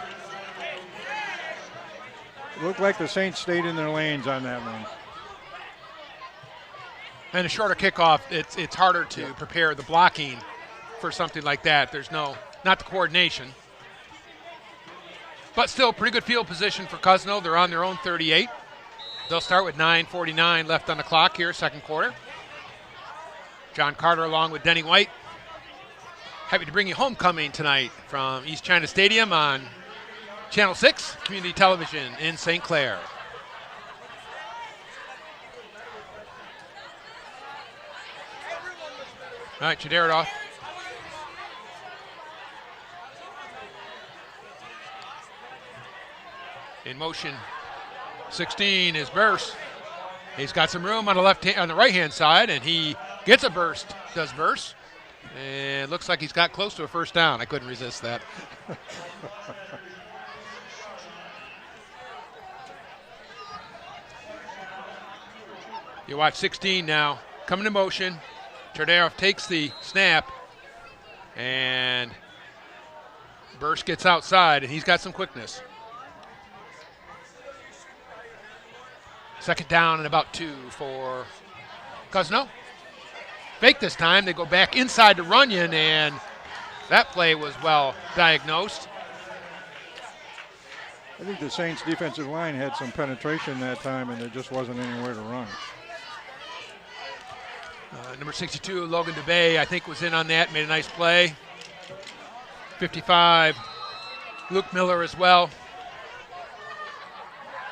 It looked like the Saints stayed in their lanes on that one. And a shorter kickoff, it's harder to prepare the blocking for something like that. There's not the coordination. But still, pretty good field position for Cousino. They're on their own 38. They'll start with 9:49 left on the clock here, second quarter. John Carter along with Denny White. Happy to bring you homecoming tonight from East China Stadium on Channel 6, Community Television in St. Clair. All right, Chadarodov. In motion, 16 is Burst. He's got some room on the right-hand side, and he gets a burst, does Burst. And it looks like he's got close to a first down. I couldn't resist that. You watch 16 now, coming to motion. Chadarodov takes the snap, and Burst gets outside, and he's got some quickness. Second down and about 2 for Cousino. Fake this time. They go back inside to Runyon, and that play was well diagnosed. I think the Saints defensive line had some penetration that time, and there just wasn't anywhere to run. Number 62, Logan DeBay, I think was in on that, made a nice play. 55, Luke Miller as well.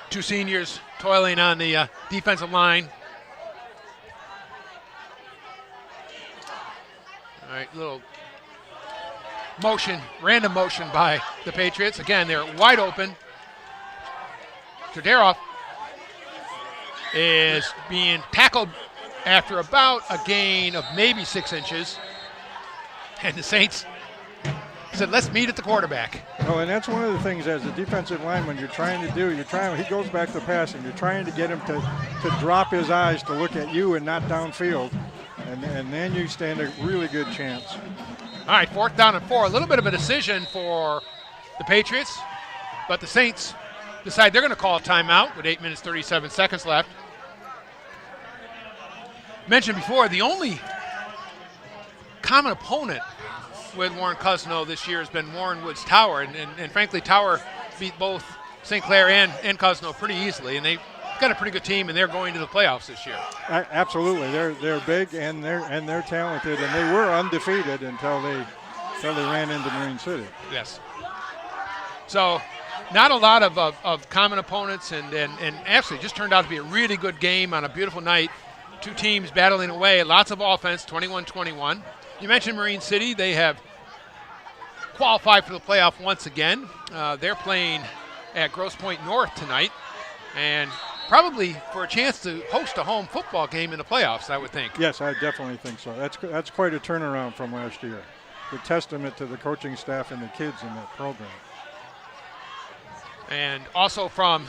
Two seniors toiling on the defensive line. All right, little motion, random motion by the Patriots. Again, they're wide open. Chadarodov is being tackled after about a gain of maybe 6 inches. And the Saints said, let's meet at the quarterback. Oh, and that's one of the things as a defensive lineman you're trying to do. He goes back to passing. You're trying to get him to drop his eyes to look at you and not downfield. And then you stand a really good chance. All right, 4th down and 4. A little bit of a decision for the Patriots, but the Saints decide they're going to call a timeout with 8 minutes, 37 seconds left. Mentioned before, the only common opponent with Warren Cousino this year has been Warren Woods Tower, and frankly, Tower beat both St. Clair and Cousino pretty easily, and they've got a pretty good team, and they're going to the playoffs this year. Absolutely, they're big and they're talented, and they were undefeated until they ran into Marine City. Yes. So, not a lot of common opponents, and actually just turned out to be a really good game on a beautiful night. Two teams battling away, lots of offense, 21-21. You mentioned Marine City. They have qualified for the playoff once again. They're playing at Grosse Pointe North tonight, and probably for a chance to host a home football game in the playoffs, I would think. Yes, I definitely think so. That's quite a turnaround from last year. A testament to the coaching staff and the kids in that program. And also from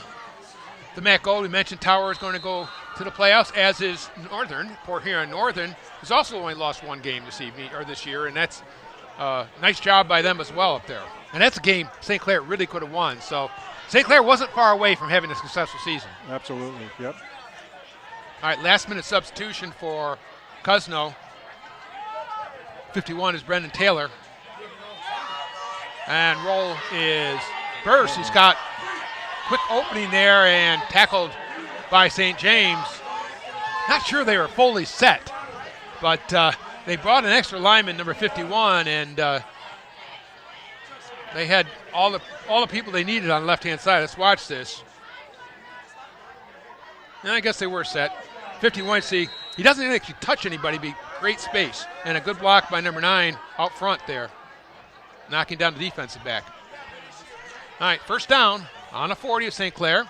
the MAC Gold, we mentioned Tower is going to go to the playoffs, as is Northern. Port Huron Northern has also only lost one game this year, and that's a nice job by them as well up there. And that's a game St. Clair really could have won. So St. Clair wasn't far away from having a successful season. Absolutely, yep. All right, last-minute substitution for Cousino. 51 is Brendan Taylor. And roll is Burst. He's got quick opening there and tackled by St. James. Not sure they were fully set, but they brought an extra lineman, number 51, and they had all the people they needed on the left-hand side. Let's watch this. And I guess they were set. 51, see, he doesn't actually touch anybody, but great space. And a good block by number 9 out front there, knocking down the defensive back. All right, first down on a 40 of St. Clair.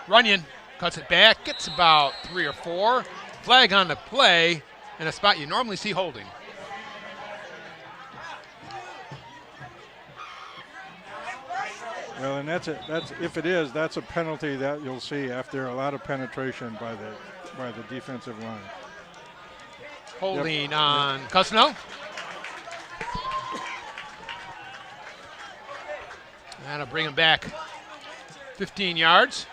Runyon cuts it back, gets about 3 or 4. Flag on the play, and a spot you normally see holding. Well, and that's if it is, that's a penalty that you'll see after a lot of penetration by the defensive line. Holding on Cousino. That'll bring him back 15 yards.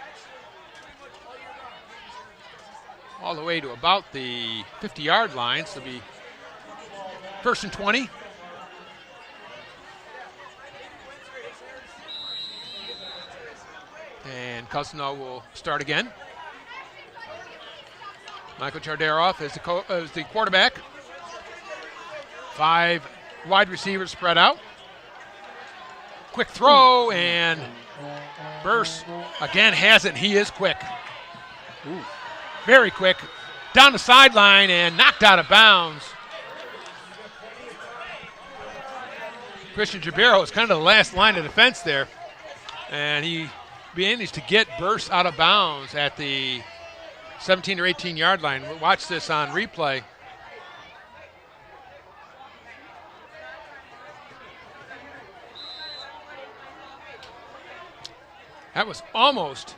All the way to about the 50-yard line, so it'll be 1st and 20. And Cousino will start again. Michael Chardaroff is the quarterback. 5 wide receivers spread out. Quick throw, and Burse again has it. He is quick. Ooh. Very quick. Down the sideline and knocked out of bounds. Christian Jabiro is kind of the last line of defense there. And he managed to get Burse out of bounds at the 17 or 18-yard line. We'll watch this on replay. That was almost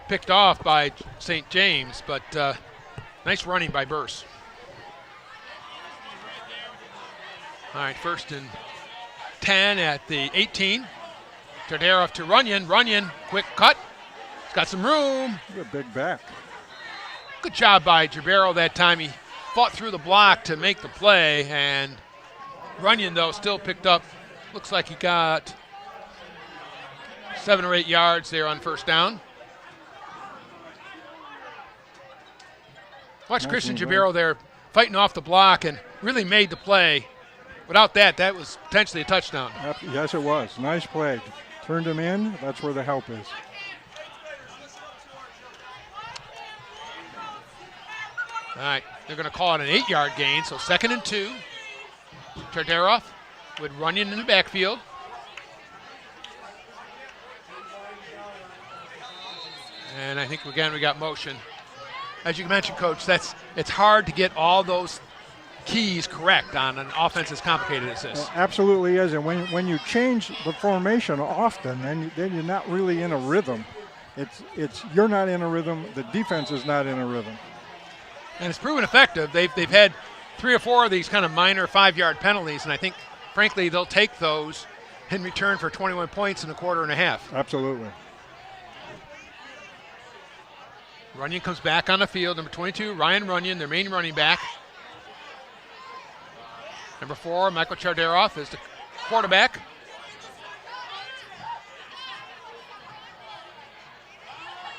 picked off by St. James, but nice running by Burse. All right, 1st and 10 at the 18. Chardaroff to Runyon. Runyon, quick cut. He's got some room. He's a big back. Good job by Jabero that time. He fought through the block to make the play, and Runyon, though, still picked up. Looks like he got 7 or 8 yards there on 1st down. Watch nice Christian Jabero there fighting off the block and really made the play. Without that, that was potentially a touchdown. Yes, it was. Nice play. Turned him in. That's where the help is. All right, they're going to call it an 8-yard gain, so 2nd and 2. Chardaroff with Runyon in the backfield. And I think, again, we got motion. As you mentioned, Coach, it's hard to get all those keys correct on an offense as complicated as this. Well, absolutely is, and when you change the formation often, then you're not really in a rhythm. It's you're not in a rhythm. The defense is not in a rhythm. And it's proven effective. They've had 3 or 4 of these kind of minor 5-yard penalties, and I think, frankly, they'll take those in return for 21 points in a quarter and a half. Absolutely. Runyon comes back on the field. Number 22, Ryan Runyon, their main running back. Number 4, Michael Chardaroff is the quarterback.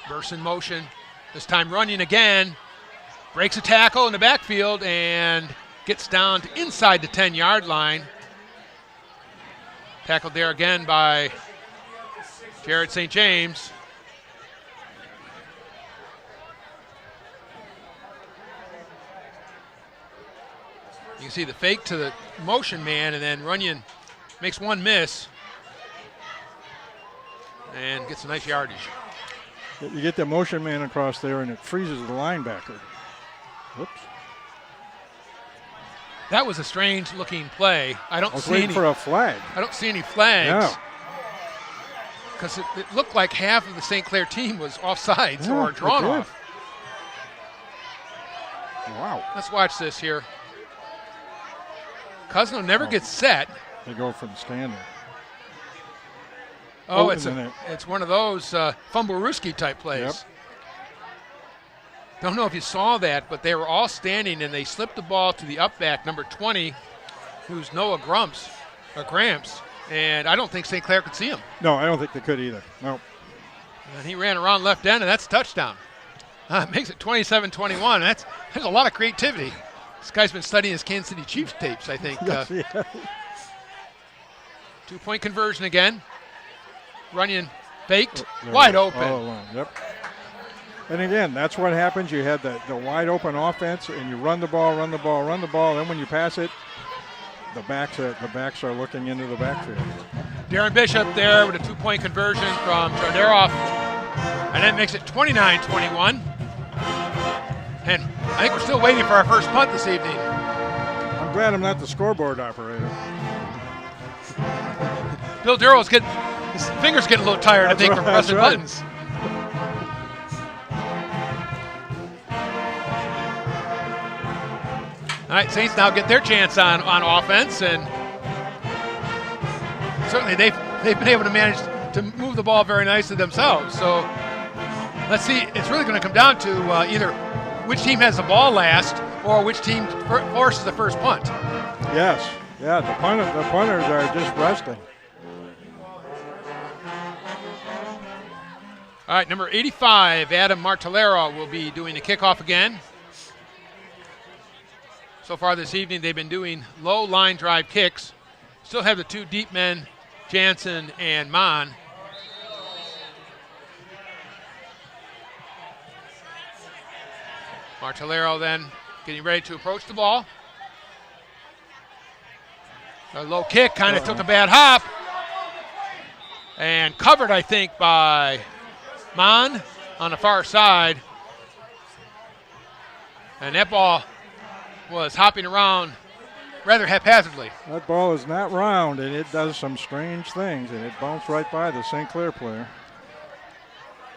Burse in motion. This time Runyon again. Breaks a tackle in the backfield and gets down to inside the 10-yard line. Tackled there again by Jared St. James. You can see the fake to the motion man, and then Runyon makes one miss and gets a nice yardage. You get the motion man across there, and it freezes the linebacker. Whoops. That was a strange-looking play. I was waiting for a flag. I don't see any flags. Yeah. Because it looked like half of the St. Clair team was offsides or drawn off. Wow. Let's watch this here. Cousino never gets set. They go from standing. Oh, it's one of those Fumble-Ruski type plays. Yep. Don't know if you saw that, but they were all standing, and they slipped the ball to the upback, number 20, who's Noah Gramps, and I don't think St. Clair could see him. No, I don't think they could either. No. And he ran around left end, and that's a touchdown. Makes it 27-21. There's a lot of creativity. This guy's been studying his Kansas City Chiefs tapes, I think. Yes, yeah. 2-point conversion again. Runyon Faked, wide open. All alone, yep. And again, that's what happens. You have the wide open offense, and you run the ball. Then when you pass it, the backs are looking into the backfield. Darren Bishop there with a 2-point conversion from Charderoff, and that makes it 29-21. And I think we're still waiting for our first punt this evening. I'm glad I'm not the scoreboard operator. Bill Darrell's his fingers getting a little tired, I think, from pressing buttons. All right, Saints now get their chance on offense, and certainly they've been able to manage to move the ball very nicely themselves. So let's see. It's really going to come down to either which team has the ball last or which team forces the first punt. Yes. Yeah, the punters are just resting. All right, number 85, Adam Martellero, will be doing the kickoff again. So far this evening, they've been doing low line drive kicks. Still have the two deep men, Jansen and Mon. Martellero then getting ready to approach the ball. A low kick, kind of took a bad hop. And covered, I think, by Mon on the far side. And that ball was hopping around rather haphazardly. That ball is not round, and it does some strange things, and it bounced right by the St. Clair player.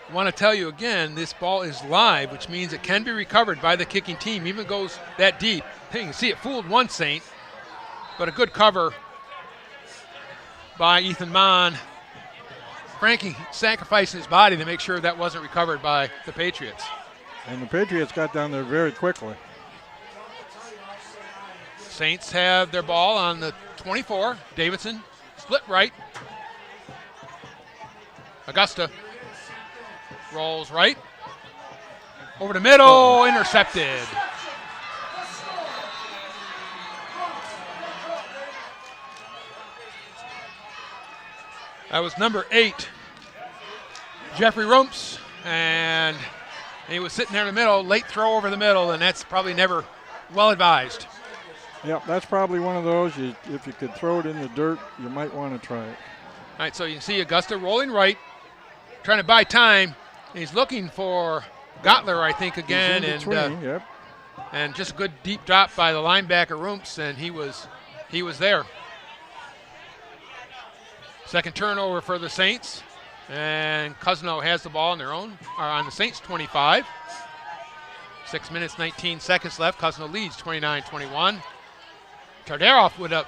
I want to tell you again, this ball is live, which means it can be recovered by the kicking team, even goes that deep. You can see it fooled one Saint, but a good cover by Ethan Mon. Frankie sacrificing his body to make sure that wasn't recovered by the Patriots. And the Patriots got down there very quickly. Saints have their ball on the 24. Davidson, split right. Augusta rolls right. Over the middle, intercepted. That was number 8, Jeffrey Rumps, and he was sitting there in the middle, late throw over the middle, and that's probably never well advised. Yep, that's probably one of those, if you could throw it in the dirt, you might want to try it. All right, so you can see Augusta rolling right, trying to buy time. He's looking for Gottler, I think, again. He's in between, yep. And just a good deep drop by the linebacker Rumps, and he was there. Second turnover for the Saints, and Cousino has the ball on their own, or on the Saints 25. 6 minutes, 19 seconds left. Cousino leads 29-21. Charderoff with a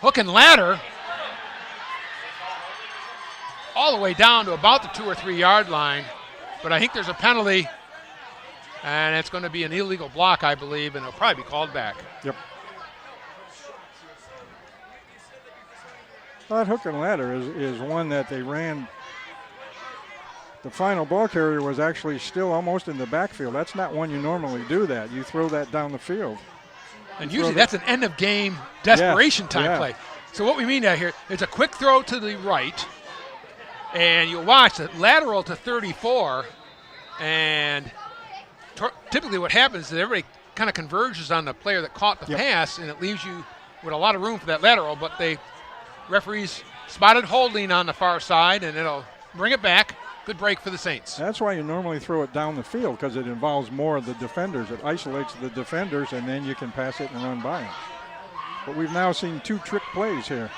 hook and ladder all the way down to about the 2 or 3 yard line, but I think there's a penalty, and it's going to be an illegal block, I believe, and it'll probably be called back. Yep. That hook and ladder is one that they ran. The final ball carrier was actually still almost in the backfield. That's not one you normally do that. You throw that down the field. And usually that's an end of game desperation time play. So what we mean out here, it's a quick throw to the right, and you'll watch the lateral to 34, and typically what happens is everybody kind of converges on the player that caught the pass, and it leaves you with a lot of room for that lateral, but referees spotted holding on the far side, and it'll bring it back. Good break for the Saints. That's why you normally throw it down the field, because it involves more of the defenders. It isolates the defenders, and then you can pass it and run by them. But we've now seen 2 trick plays here.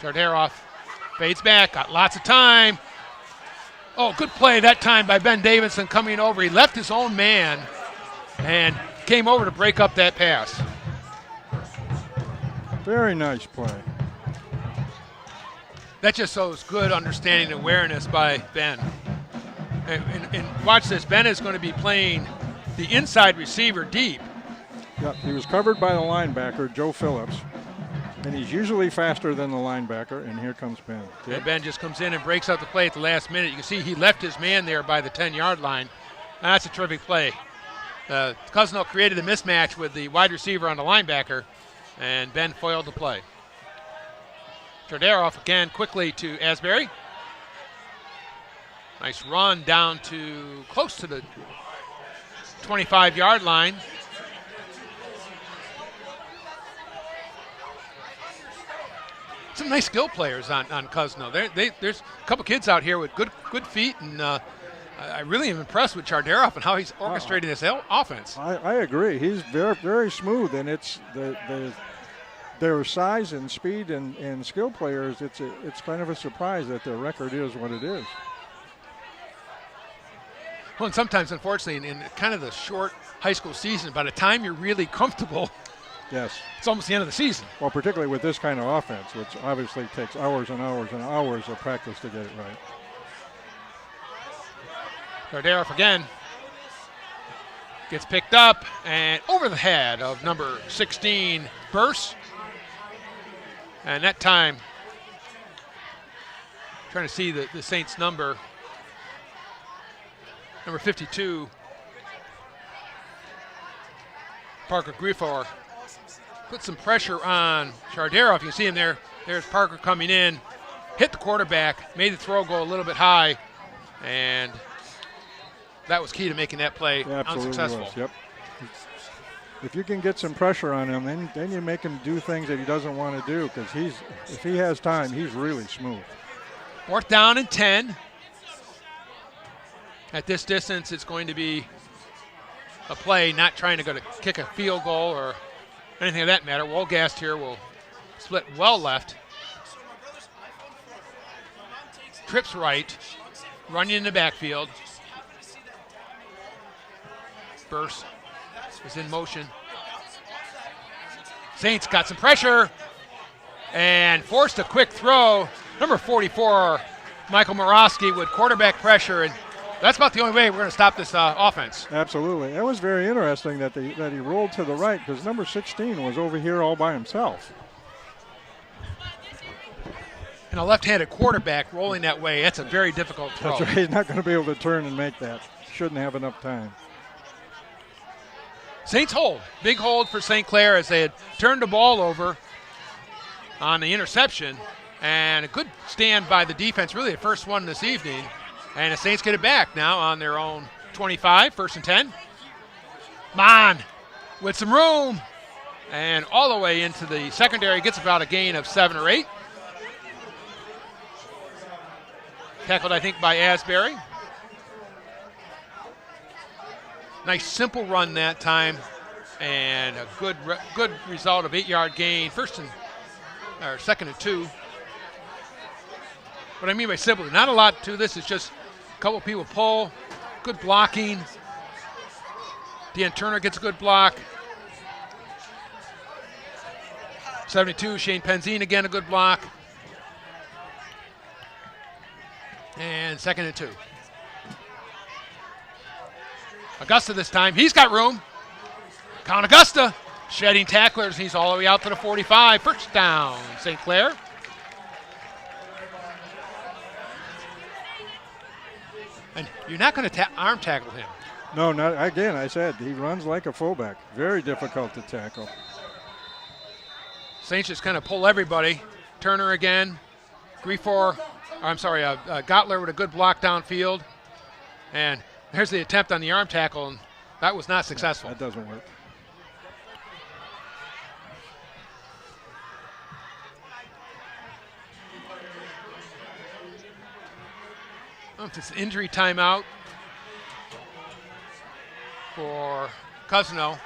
Charderoff fades back, got lots of time. Oh, good play that time by Ben Davidson coming over. He left his own man and came over to break up that pass. Very nice play. That just shows good understanding and awareness by Ben. And watch this. Ben is going to be playing the inside receiver deep. Yep, he was covered by the linebacker, Joe Phillips. And he's usually faster than the linebacker, and here comes Ben. Yep. And Ben just comes in and breaks up the play at the last minute. You can see he left his man there by the 10-yard line. That's a terrific play. Cousino created a mismatch with the wide receiver on the linebacker, and Ben foiled the play. Chardaroff again quickly to Asbury. Nice run down to close to the 25-yard line. Some nice skill players on Cousino. There's a couple kids out here with good feet, and I really am impressed with Chardaroff and how he's orchestrating this offense. I agree. He's very, very smooth, and it's their size and speed and skill players. It's kind of a surprise that their record is what it is. Well, and sometimes, unfortunately, in kind of the short high school season, by the time you're really comfortable, yes, it's almost the end of the season. Well, particularly with this kind of offense, which obviously takes hours and hours and hours of practice to get it right. Chardaroff again gets picked up and over the head of number 16, Burse. And that time, trying to see the Saints number 52, Parker Griffor, put some pressure on Chardaroff. You can see him there. There's Parker coming in, hit the quarterback, made the throw go a little bit high, and that was key to making that play unsuccessful. Was, yep. If you can get some pressure on him, then you make him do things that he doesn't want to do, because if he has time, he's really smooth. 4th down and 10. At this distance, it's going to be a play, not trying to go to kick a field goal or anything of that matter. Wolgast here will split well left. Trips right, running in the backfield. Burse is in motion. Saints got some pressure and forced a quick throw. Number 44, Michael Morosky with quarterback pressure, and that's about the only way we're going to stop this offense. Absolutely. That was very interesting that he rolled to the right, because number 16 was over here all by himself. And a left-handed quarterback rolling that way, that's a very difficult throw. That's right. He's not going to be able to turn and make that. Shouldn't have enough time. Saints hold. Big hold for St. Clair as they had turned the ball over on the interception. And a good stand by the defense, really the first one this evening. And the Saints get it back now on their own 25, 1st and 10. Mon with some room. And all the way into the secondary, gets about a gain of 7 or 8. Tackled, I think, by Asbury. Nice simple run that time, and a good result of 8-yard gain. 2nd and 2. What I mean by simple, not a lot to this. It's just a couple people pull, good blocking. Dean Turner gets a good block. 72, Shane Penzine again a good block. And 2nd and 2. Augusta this time, he's got room. Count Augusta, shedding tacklers, he's all the way out to the 45. 1st down, St. Clair. And you're not going to arm tackle him. No, not again. I said he runs like a fullback. Very difficult to tackle. Saints just kind of pull everybody. Turner again. Griffor, Gottler with a good block downfield. And there's the attempt on the arm tackle, and that was not successful. That doesn't work. It's an injury timeout for Cousino.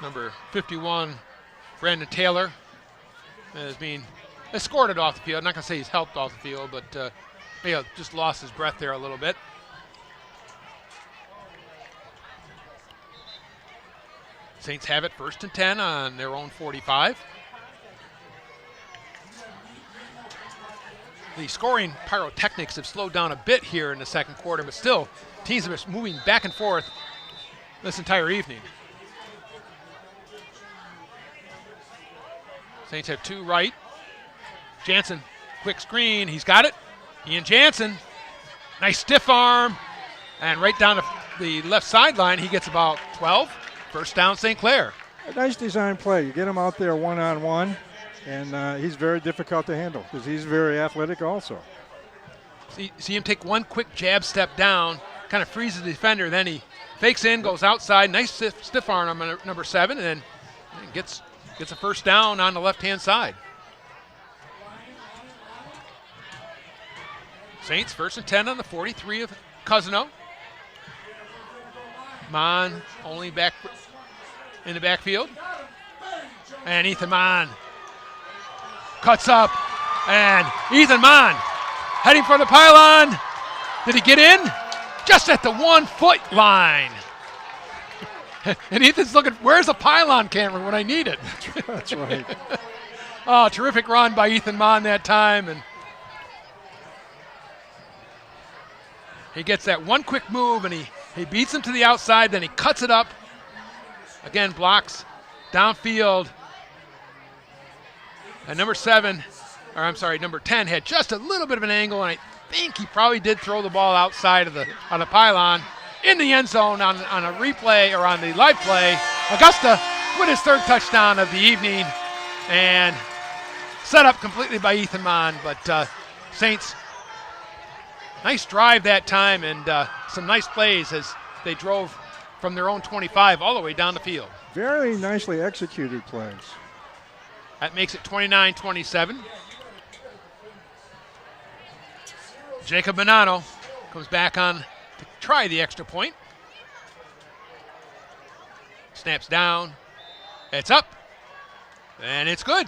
Number 51, Brandon Taylor, is being escorted off the field. I'm not going to say he's helped off the field, but just lost his breath there a little bit. Saints have it 1st and 10 on their own 45. The scoring pyrotechnics have slowed down a bit here in the 2nd quarter, but still, teams have been moving back and forth this entire evening. Saints have 2 right. Jansen, quick screen, he's got it. Ian Jansen, nice stiff arm, and right down the left sideline, he gets about 12. 1st down, St. Clair. A nice design play. You get him out there one-on-one, and he's very difficult to handle because he's very athletic also. See him take one quick jab step down, kind of freezes the defender, then he fakes in, goes outside, nice stiff arm on number 7, and then gets a first down on the left-hand side. Saints 1st and 10 on the 43 of Cousino. Mon only back in the backfield. And Ethan Mon cuts up, and Ethan Mon heading for the pylon. Did he get in? Just at the 1 foot line. And Ethan's looking, where's the pylon camera when I need it? That's right. Oh, terrific run by Ethan Mon that time. And he gets that one quick move, and he beats him to the outside, then he cuts it up. Again, blocks downfield. And number 10 had just a little bit of an angle, and I think he probably did throw the ball outside of the pylon in the end zone on a replay or on the live play. Augusta with his 3rd touchdown of the evening, and set up completely by Ethan Mon. But Saints, nice drive that time, and some nice plays as they drove from their own 25 all the way down the field. Very nicely executed plays. That makes it 29-27. Jacob Bonanno comes back on to try the extra point. Snaps down. It's up. And it's good.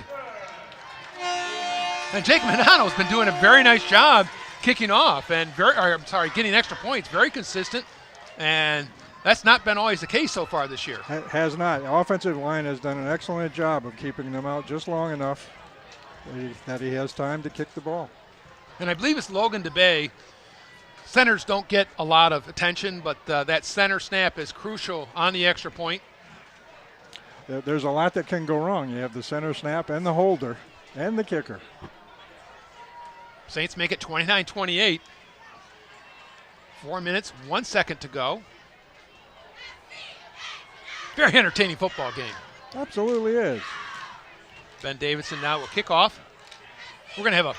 And Jacob Bonanno's been doing a very nice job kicking off and getting extra points. Very consistent. And that's not been always the case so far this year. It has not. The offensive line has done an excellent job of keeping them out just long enough that he has time to kick the ball. And I believe it's Logan DeBay. Centers don't get a lot of attention, but that center snap is crucial on the extra point. There's a lot that can go wrong. You have the center snap and the holder and the kicker. Saints make it 29-28. 4 minutes, 1 second to go. Very entertaining football game. Absolutely is. Ben Davidson now will kick off. We're going to have a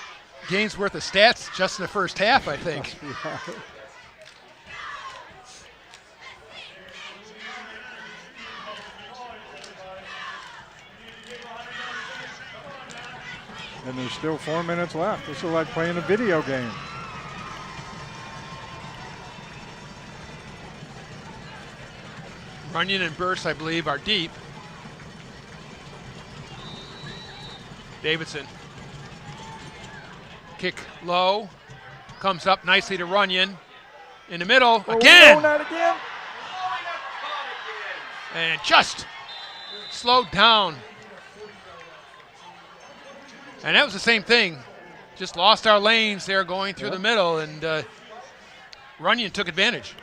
game's worth of stats just in the first half, I think. And there's still 4 minutes left. This is like playing a video game. Runyon and Burst, I believe, are deep. Davidson. Kick low. Comes up nicely to Runyon. In the middle. Again! No, not again. And just slowed down. And that was the same thing. Just lost our lanes there going through the middle, and Runyon took advantage.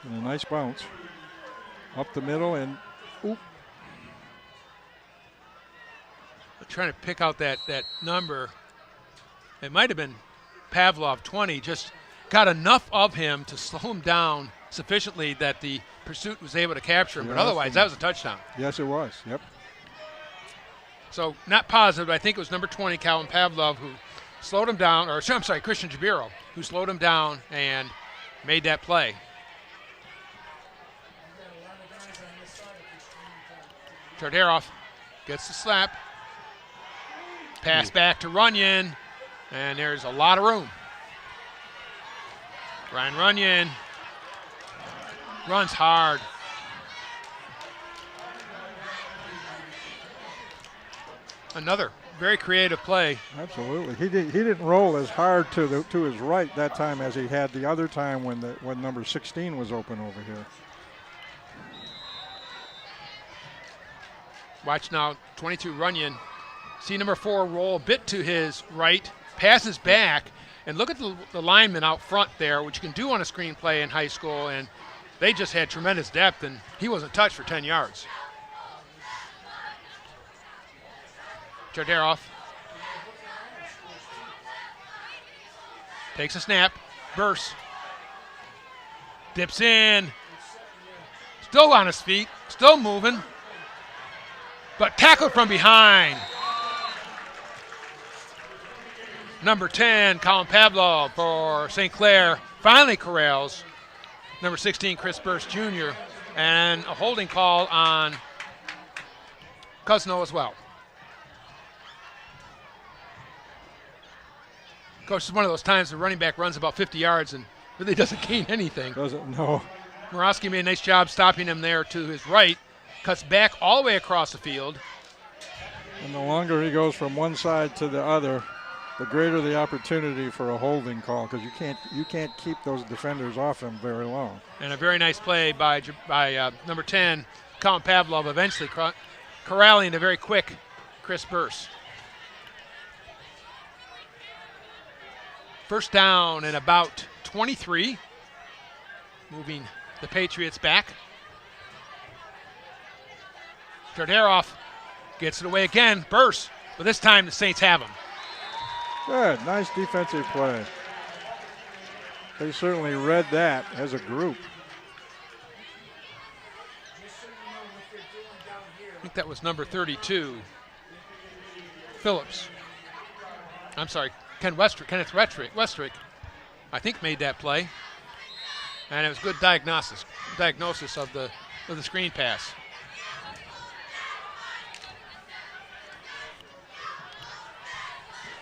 And a nice bounce. Up the middle and oop. Trying to pick out that number. It might have been Pavlov, 20, just got enough of him to slow him down sufficiently that the pursuit was able to capture him. But otherwise, that was a touchdown. Yes, it was. Yep. So not positive, but I think it was number 20, Calvin Pavlov, who slowed him down, or I'm sorry, Christian Jabiro, who slowed him down and made that play. Chardaroff gets the slap. Pass back to Runyon, and there's a lot of room. Ryan Runyon runs hard. Another very creative play. Absolutely. He didn't roll as hard to his right that time as he had the other time when number 16 was open over here. Watch now, 22 Runyon. See number 4 roll a bit to his right, passes back, and look at the lineman out front there, which you can do on a screen play in high school, and they just had tremendous depth, and he wasn't touched for 10 yards. Chardaroff takes a snap, bursts, Dips in. Still on his feet. Still moving. But tackled from behind. Number 10, Colin Pavlov for St. Clair, finally corrals number 16, Chris Burst Jr., and a holding call on Cousino as well. Coach, it's one of those times the running back runs about 50 yards and really doesn't gain anything. Doesn't, no. Morosky made a nice job stopping him there to his right, cuts back all the way across the field. And the longer he goes from one side to the other, the greater the opportunity for a holding call, because you can't keep those defenders off him very long. And a very nice play by number 10, Colin Pavlov, eventually corralling a very quick Chris Burst. First down and about 23, moving the Patriots back. Jardaroff gets it away again, Burst, but this time the Saints have him. Good, nice defensive play. They certainly read that as a group. I think that was number 32, Phillips. I'm sorry, Kenneth Westrick, I think made that play. And it was good diagnosis of the screen pass.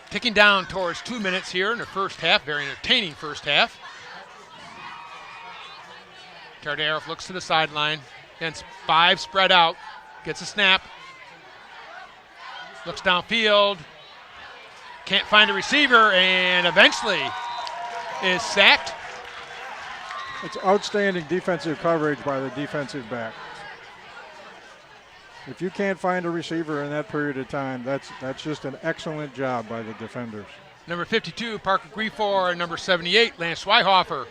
Ticking down towards 2 minutes here in the first half, very entertaining first half. Jardaroff looks to the sideline, against 5 spread out, gets a snap, looks downfield, can't find a receiver, and eventually is sacked. It's outstanding defensive coverage by the defensive back. If you can't find a receiver in that period of time, that's just an excellent job by the defenders. Number 52, Parker Griefor, and number 78, Lance Schweihofer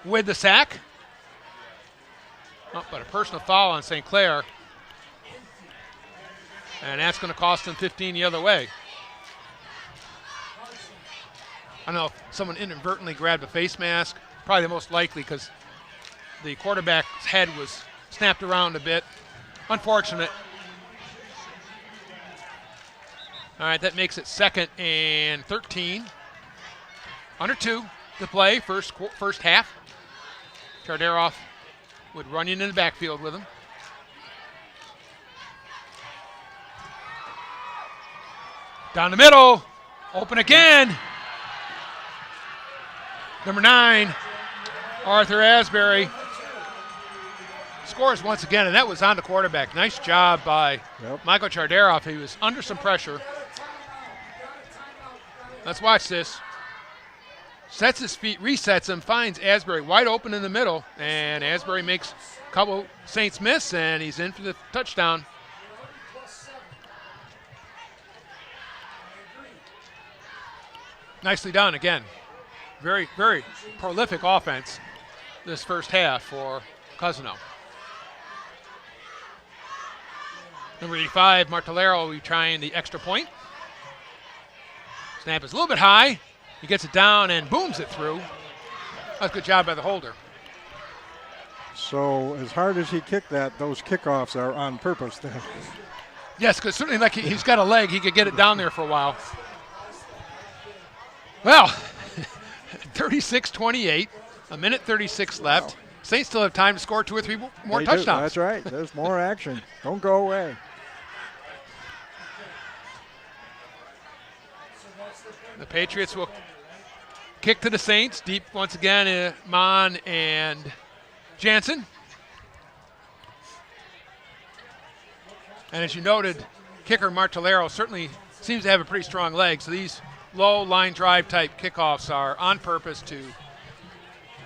with the sack. Oh, but a personal foul on St. Clair. And that's going to cost them 15 the other way. I don't know if someone inadvertently grabbed a face mask. Probably the most likely because the quarterback's head was snapped around a bit. Unfortunate. All right, that makes it 2nd and 13. Under 2 to play, first half. Jardaroff would run into the backfield with him. Down the middle, open again. Number 9, Arthur Asbury, scores once again, and that was on the quarterback. Nice job by Michael Jardaroff. He was under some pressure. Let's watch this. Sets his feet, resets him, finds Asbury wide open in the middle, and Asbury makes a couple Saints miss, and he's in for the touchdown. Nicely done again. Very, very prolific offense this first half for Cousino. Number 85, Martellero, trying the extra point. Snap is a little bit high. He gets it down and booms it through. That's a good job by the holder. So as hard as he kicked that, those kickoffs are on purpose then. Yes, because certainly like he's got a leg, he could get it down there for a while. Well, 36-28, a minute 36 left. Wow. Saints still have time to score 2 or 3 more touchdowns. That's right. There's more action. Don't go away. The Patriots will kick to the Saints. Deep once again, Mon and Jansen. And as you noted, kicker Martellero certainly seems to have a pretty strong leg. So these low line drive type kickoffs are on purpose to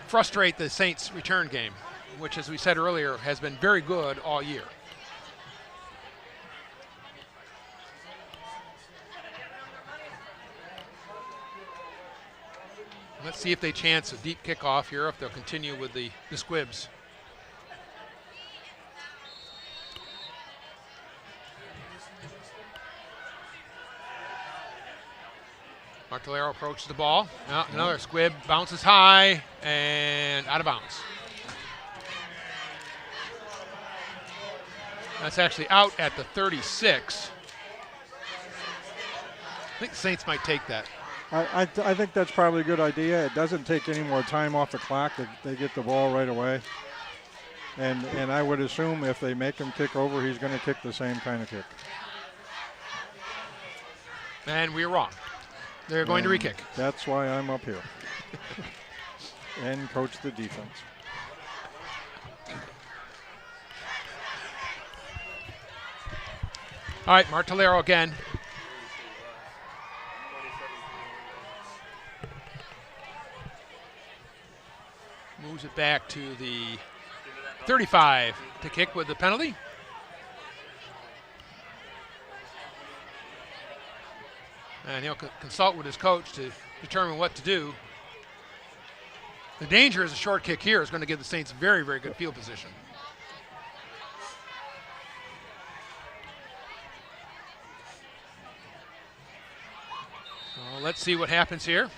frustrate the Saints return game, which, as we said earlier, has been very good all year. Let's see if they chance a deep kickoff here, if they'll continue with the squibs. Martellero approaches the ball. Another squib, bounces high and out of bounds. That's actually out at the 36. I think the Saints might take that. I think that's probably a good idea. It doesn't take any more time off the clock. They get the ball right away. And I would assume if they make him kick over, he's going to kick the same kind of kick. And we're wrong. They're going to re-kick. That's why I'm up here. And coach the defense. All right, Martellero again. Moves it back to the 35 to kick with the penalty. And he'll consult with his coach to determine what to do. The danger is a short kick here is going to give the Saints very, very good field position. So let's see what happens here.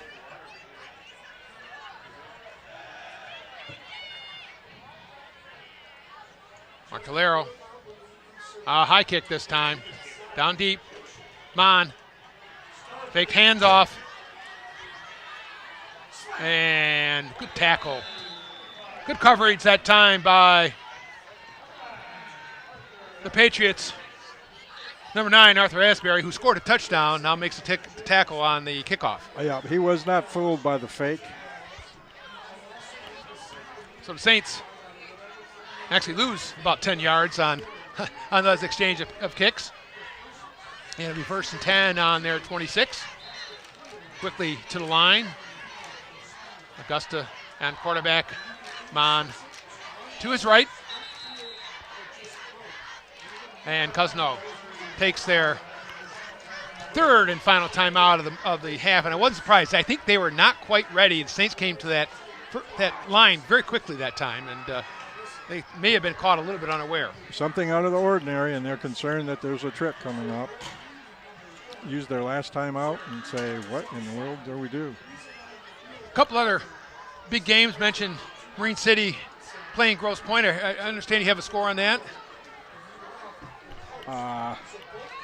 Martellero, high kick this time, down deep, Mon, fake hands off, and good tackle. Good coverage that time by the Patriots. Number 9, Arthur Asbury, who scored a touchdown, now makes a tackle on the kickoff. Yeah, he was not fooled by the fake. So the Saints actually lose about 10 yards on those exchange of kicks. And it'll be 1st and 10 on their 26. Quickly to the line. Augusta and quarterback Mon to his right. And Cousino takes their 3rd and final timeout of the half. And I wasn't surprised. I think they were not quite ready. The Saints came to that line very quickly that time. And they may have been caught a little bit unaware. Something out of the ordinary, and they're concerned that there's a trick coming up. Use their last time out and say, what in the world do we do? A couple other big games mentioned. Marine City playing Grosse Pointe. I understand you have a score on that.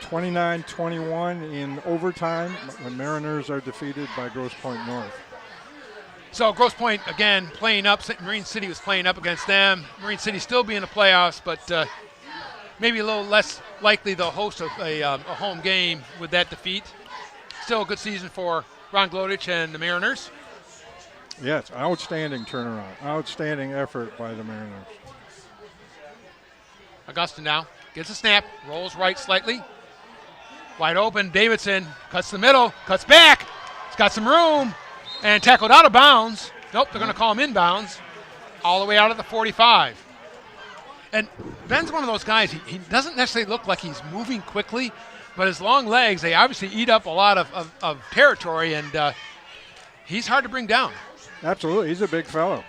29-21 in overtime when Mariners are defeated by Grosse Pointe North. So Grosse Pointe, again, playing up. Marine City was playing up against them. Marine City still be in the playoffs, but maybe a little less likely they'll host a home game with that defeat. Still a good season for Ron Glodich and the Mariners. Yes, outstanding turnaround. Outstanding effort by the Mariners. Augusta now gets a snap, rolls right slightly. Wide open, Davidson cuts the middle, cuts back. He's got some room. And tackled out of bounds. Nope, they're going to call him inbounds. All the way out of the 45. And Ben's one of those guys, he doesn't necessarily look like he's moving quickly, but his long legs, they obviously eat up a lot of territory, and he's hard to bring down. Absolutely, he's a big fellow.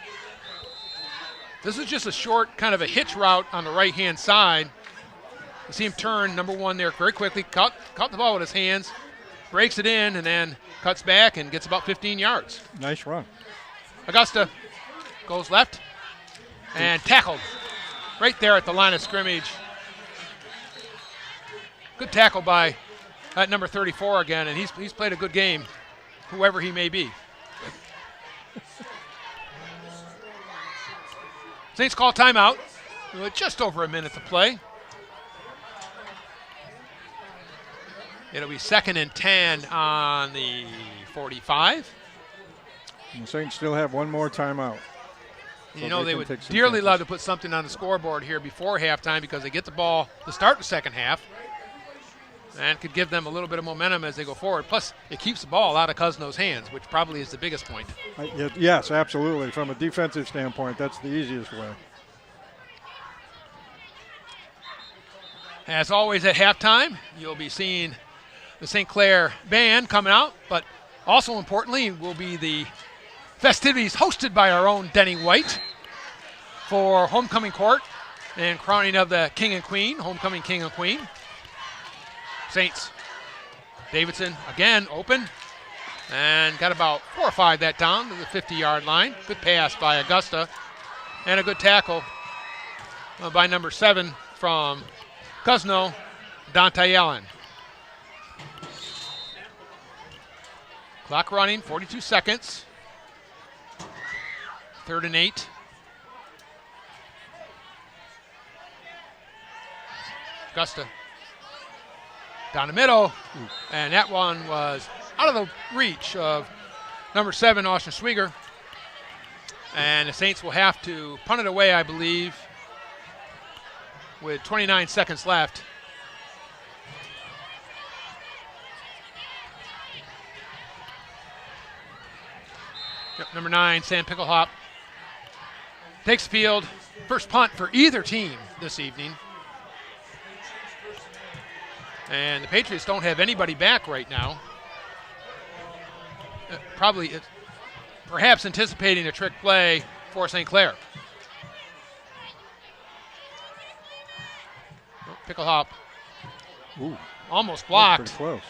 This is just a short kind of a hitch route on the right-hand side. You see him turn, number 1 there very quickly, caught the ball with his hands, breaks it in, and then cuts back and gets about 15 yards. Nice run. Augusta goes left and tackled right there at the line of scrimmage. Good tackle by number 34 again, and he's played a good game, whoever he may be. Saints call timeout with just over a minute to play. It'll be 2nd and 10 on the 45. And the Saints still have one more timeout. You know, they would dearly love to put something on the scoreboard here before halftime because they get the ball to start the second half and could give them a little bit of momentum as they go forward. Plus, it keeps the ball out of Cousino's hands, which probably is the biggest point. Yes, absolutely. From a defensive standpoint, that's the easiest way. As always at halftime, you'll be seeing the St. Clair band coming out, but also importantly will be the festivities hosted by our own Denny White for homecoming court and crowning of the king and queen, homecoming king and queen. Saints. Davidson again open and got about 4 or 5 that down to the 50-yard line. Good pass by Augusta and a good tackle by number 7 from Cousino, Dante Allen. Clock running, 42 seconds. 3rd and 8. Augusta down the middle, and that one was out of the reach of number 7, Austin Schwieger. And the Saints will have to punt it away, I believe, with 29 seconds left. Yep, number 9, Sam Picklehop, takes the field. First punt for either team this evening. And the Patriots don't have anybody back right now. Perhaps anticipating a trick play for St. Clair. Picklehop. Almost blocked. Pretty close.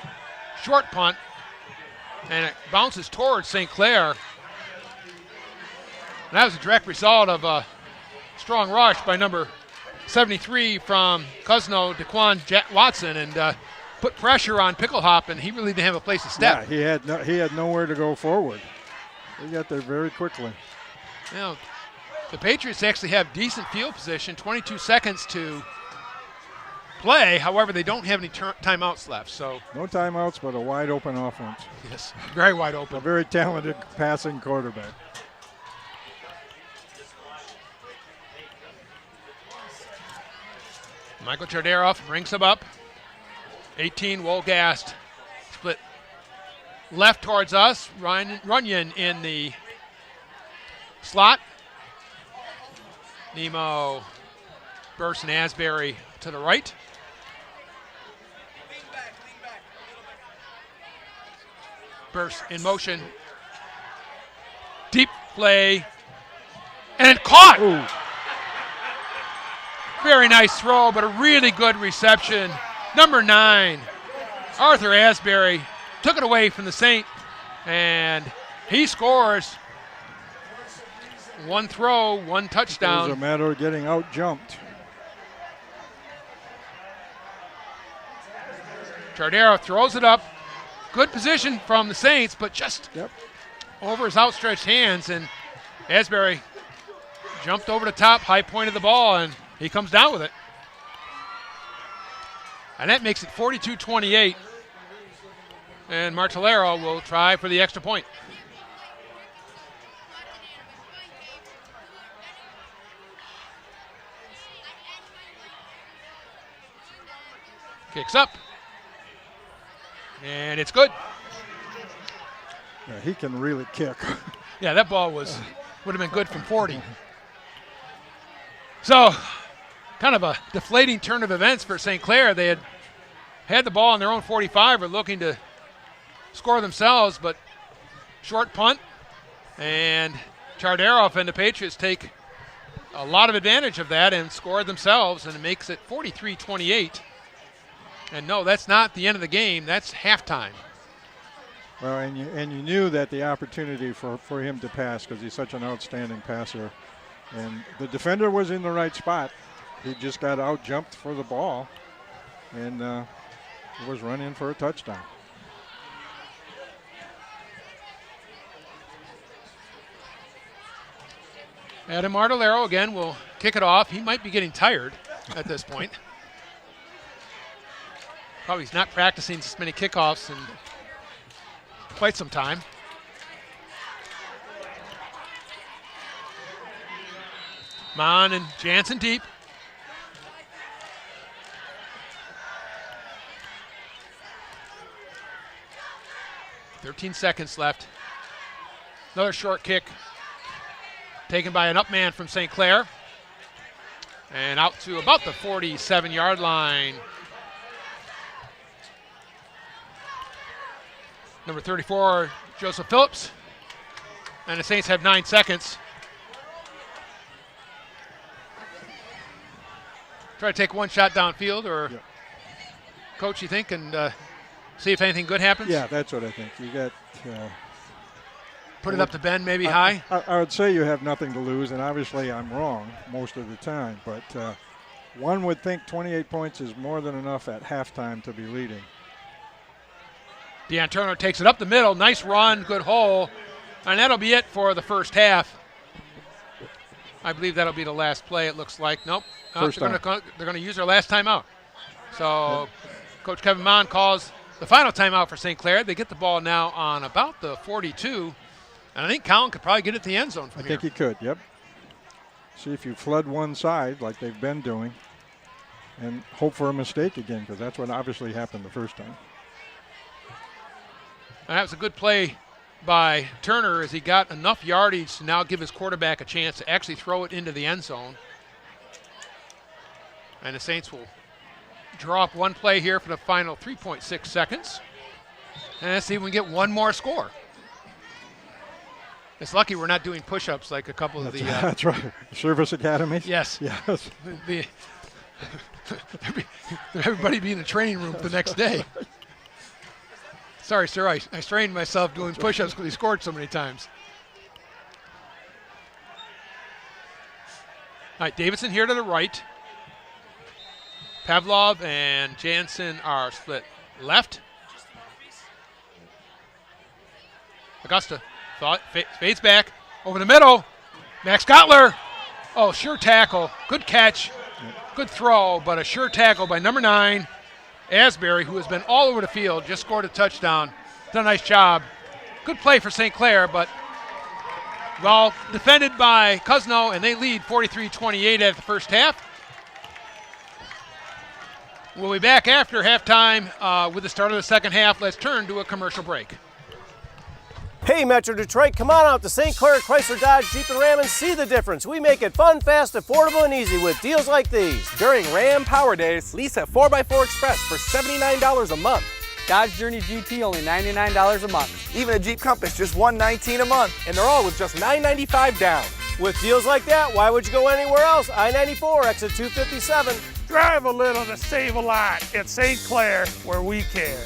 Short punt. And it bounces towards St. Clair. And that was a direct result of a strong rush by number 73 from Cousino, Daquan Watson, and put pressure on Picklehop, and he really didn't have a place to step. Yeah, he had nowhere to go forward. He got there very quickly. You know, the Patriots actually have decent field position, 22 seconds to play. However, they don't have any timeouts left. So no timeouts, but a wide open offense. Yes, very wide open. A very talented passing quarterback. Michael Chardaroff brings him up. 18, Wolgast split left towards us. Runyon in the slot. Nemo, Burst, and Asbury to the right. Burst in motion. Deep play. And caught! Ooh. Very nice throw, but a really good reception. Number 9, Arthur Asbury, took it away from the Saint, and he scores. One throw, one touchdown. It was a matter of getting out jumped. Chardero throws it up. Good position from the Saints, but just over his outstretched hands, and Asbury jumped over the top, high point of the ball, and he comes down with it. And that makes it 42-28. And Martellero will try for the extra point. Kicks up. And it's good. Yeah, he can really kick. Yeah, that ball would have been good from 40. So, kind of a deflating turn of events for St. Clair. They had the ball on their own 45, were looking to score themselves, but short punt, and Chardaroff and the Patriots take a lot of advantage of that and score themselves, and it makes it 43-28. And no, that's not the end of the game. That's halftime. Well, and you knew that the opportunity for him to pass, because he's such an outstanding passer, and the defender was in the right spot. He just got out jumped for the ball, and was run in for a touchdown. Adam Artellero again will kick it off. He might be getting tired at this point. Probably he's not practicing this many kickoffs in quite some time. Mon and Jansen deep. .13 seconds left. Another short kick taken by an up man from St. Clair. And out to about the 47-yard line. Number 34, Joseph Phillips. And the Saints have 9 seconds. Try to take one shot downfield, or Coach, you think, and see if anything good happens? Yeah, that's what I think. You got put it up to Ben, maybe high. I would say you have nothing to lose, and obviously I'm wrong most of the time. But One would think 28 points is more than enough at halftime to be leading. D'Antonio takes it up the middle. Nice run, good hole. And that'll be it for the first half. I believe that'll be the last play, it looks like. Nope. They're going to use their last timeout. So Coach Kevin Mon calls the final timeout for St. Clair. They get the ball now on about the 42. And I think Cowan could probably get it to the end zone from here. I think he could, yep. See if you flood one side like they've been doing and hope for a mistake again, because that's what obviously happened the first time. And that was a good play by Turner as he got enough yardage to now give his quarterback a chance to actually throw it into the end zone. And the Saints will draw up one play here for the final 3.6 seconds. And let's see if we can get one more score. It's lucky we're not doing push-ups like a couple of the... That's right. Service Academy? Yes. Yes. Everybody be in the training room the next day. Sorry, sir, I strained myself doing push-ups because he scored so many times. All right, Davidson here to the right. Pavlov and Jansen are split left. Augusta fades back over the middle. Max Gottler. Oh, sure tackle. Good catch. Good throw, but a sure tackle by number 9, Asbury, who has been all over the field, just scored a touchdown. Done a nice job. Good play for St. Clair, but well defended by Cousino, and they lead 43-28 at the first half. We'll be back after halftime with the start of the second half. Let's turn to a commercial break. Hey Metro Detroit, come on out to St. Clair Chrysler Dodge Jeep and Ram and see the difference. We make it fun, fast, affordable, and easy with deals like these. During Ram Power Days, lease a 4x4 Express for $79 a month. Dodge Journey GT only $99 a month. Even a Jeep Compass just $119 a month. And they're all with just $995 down. With deals like that, why would you go anywhere else? I-94, exit 257. Drive a little to save a lot at St. Clair, where we care.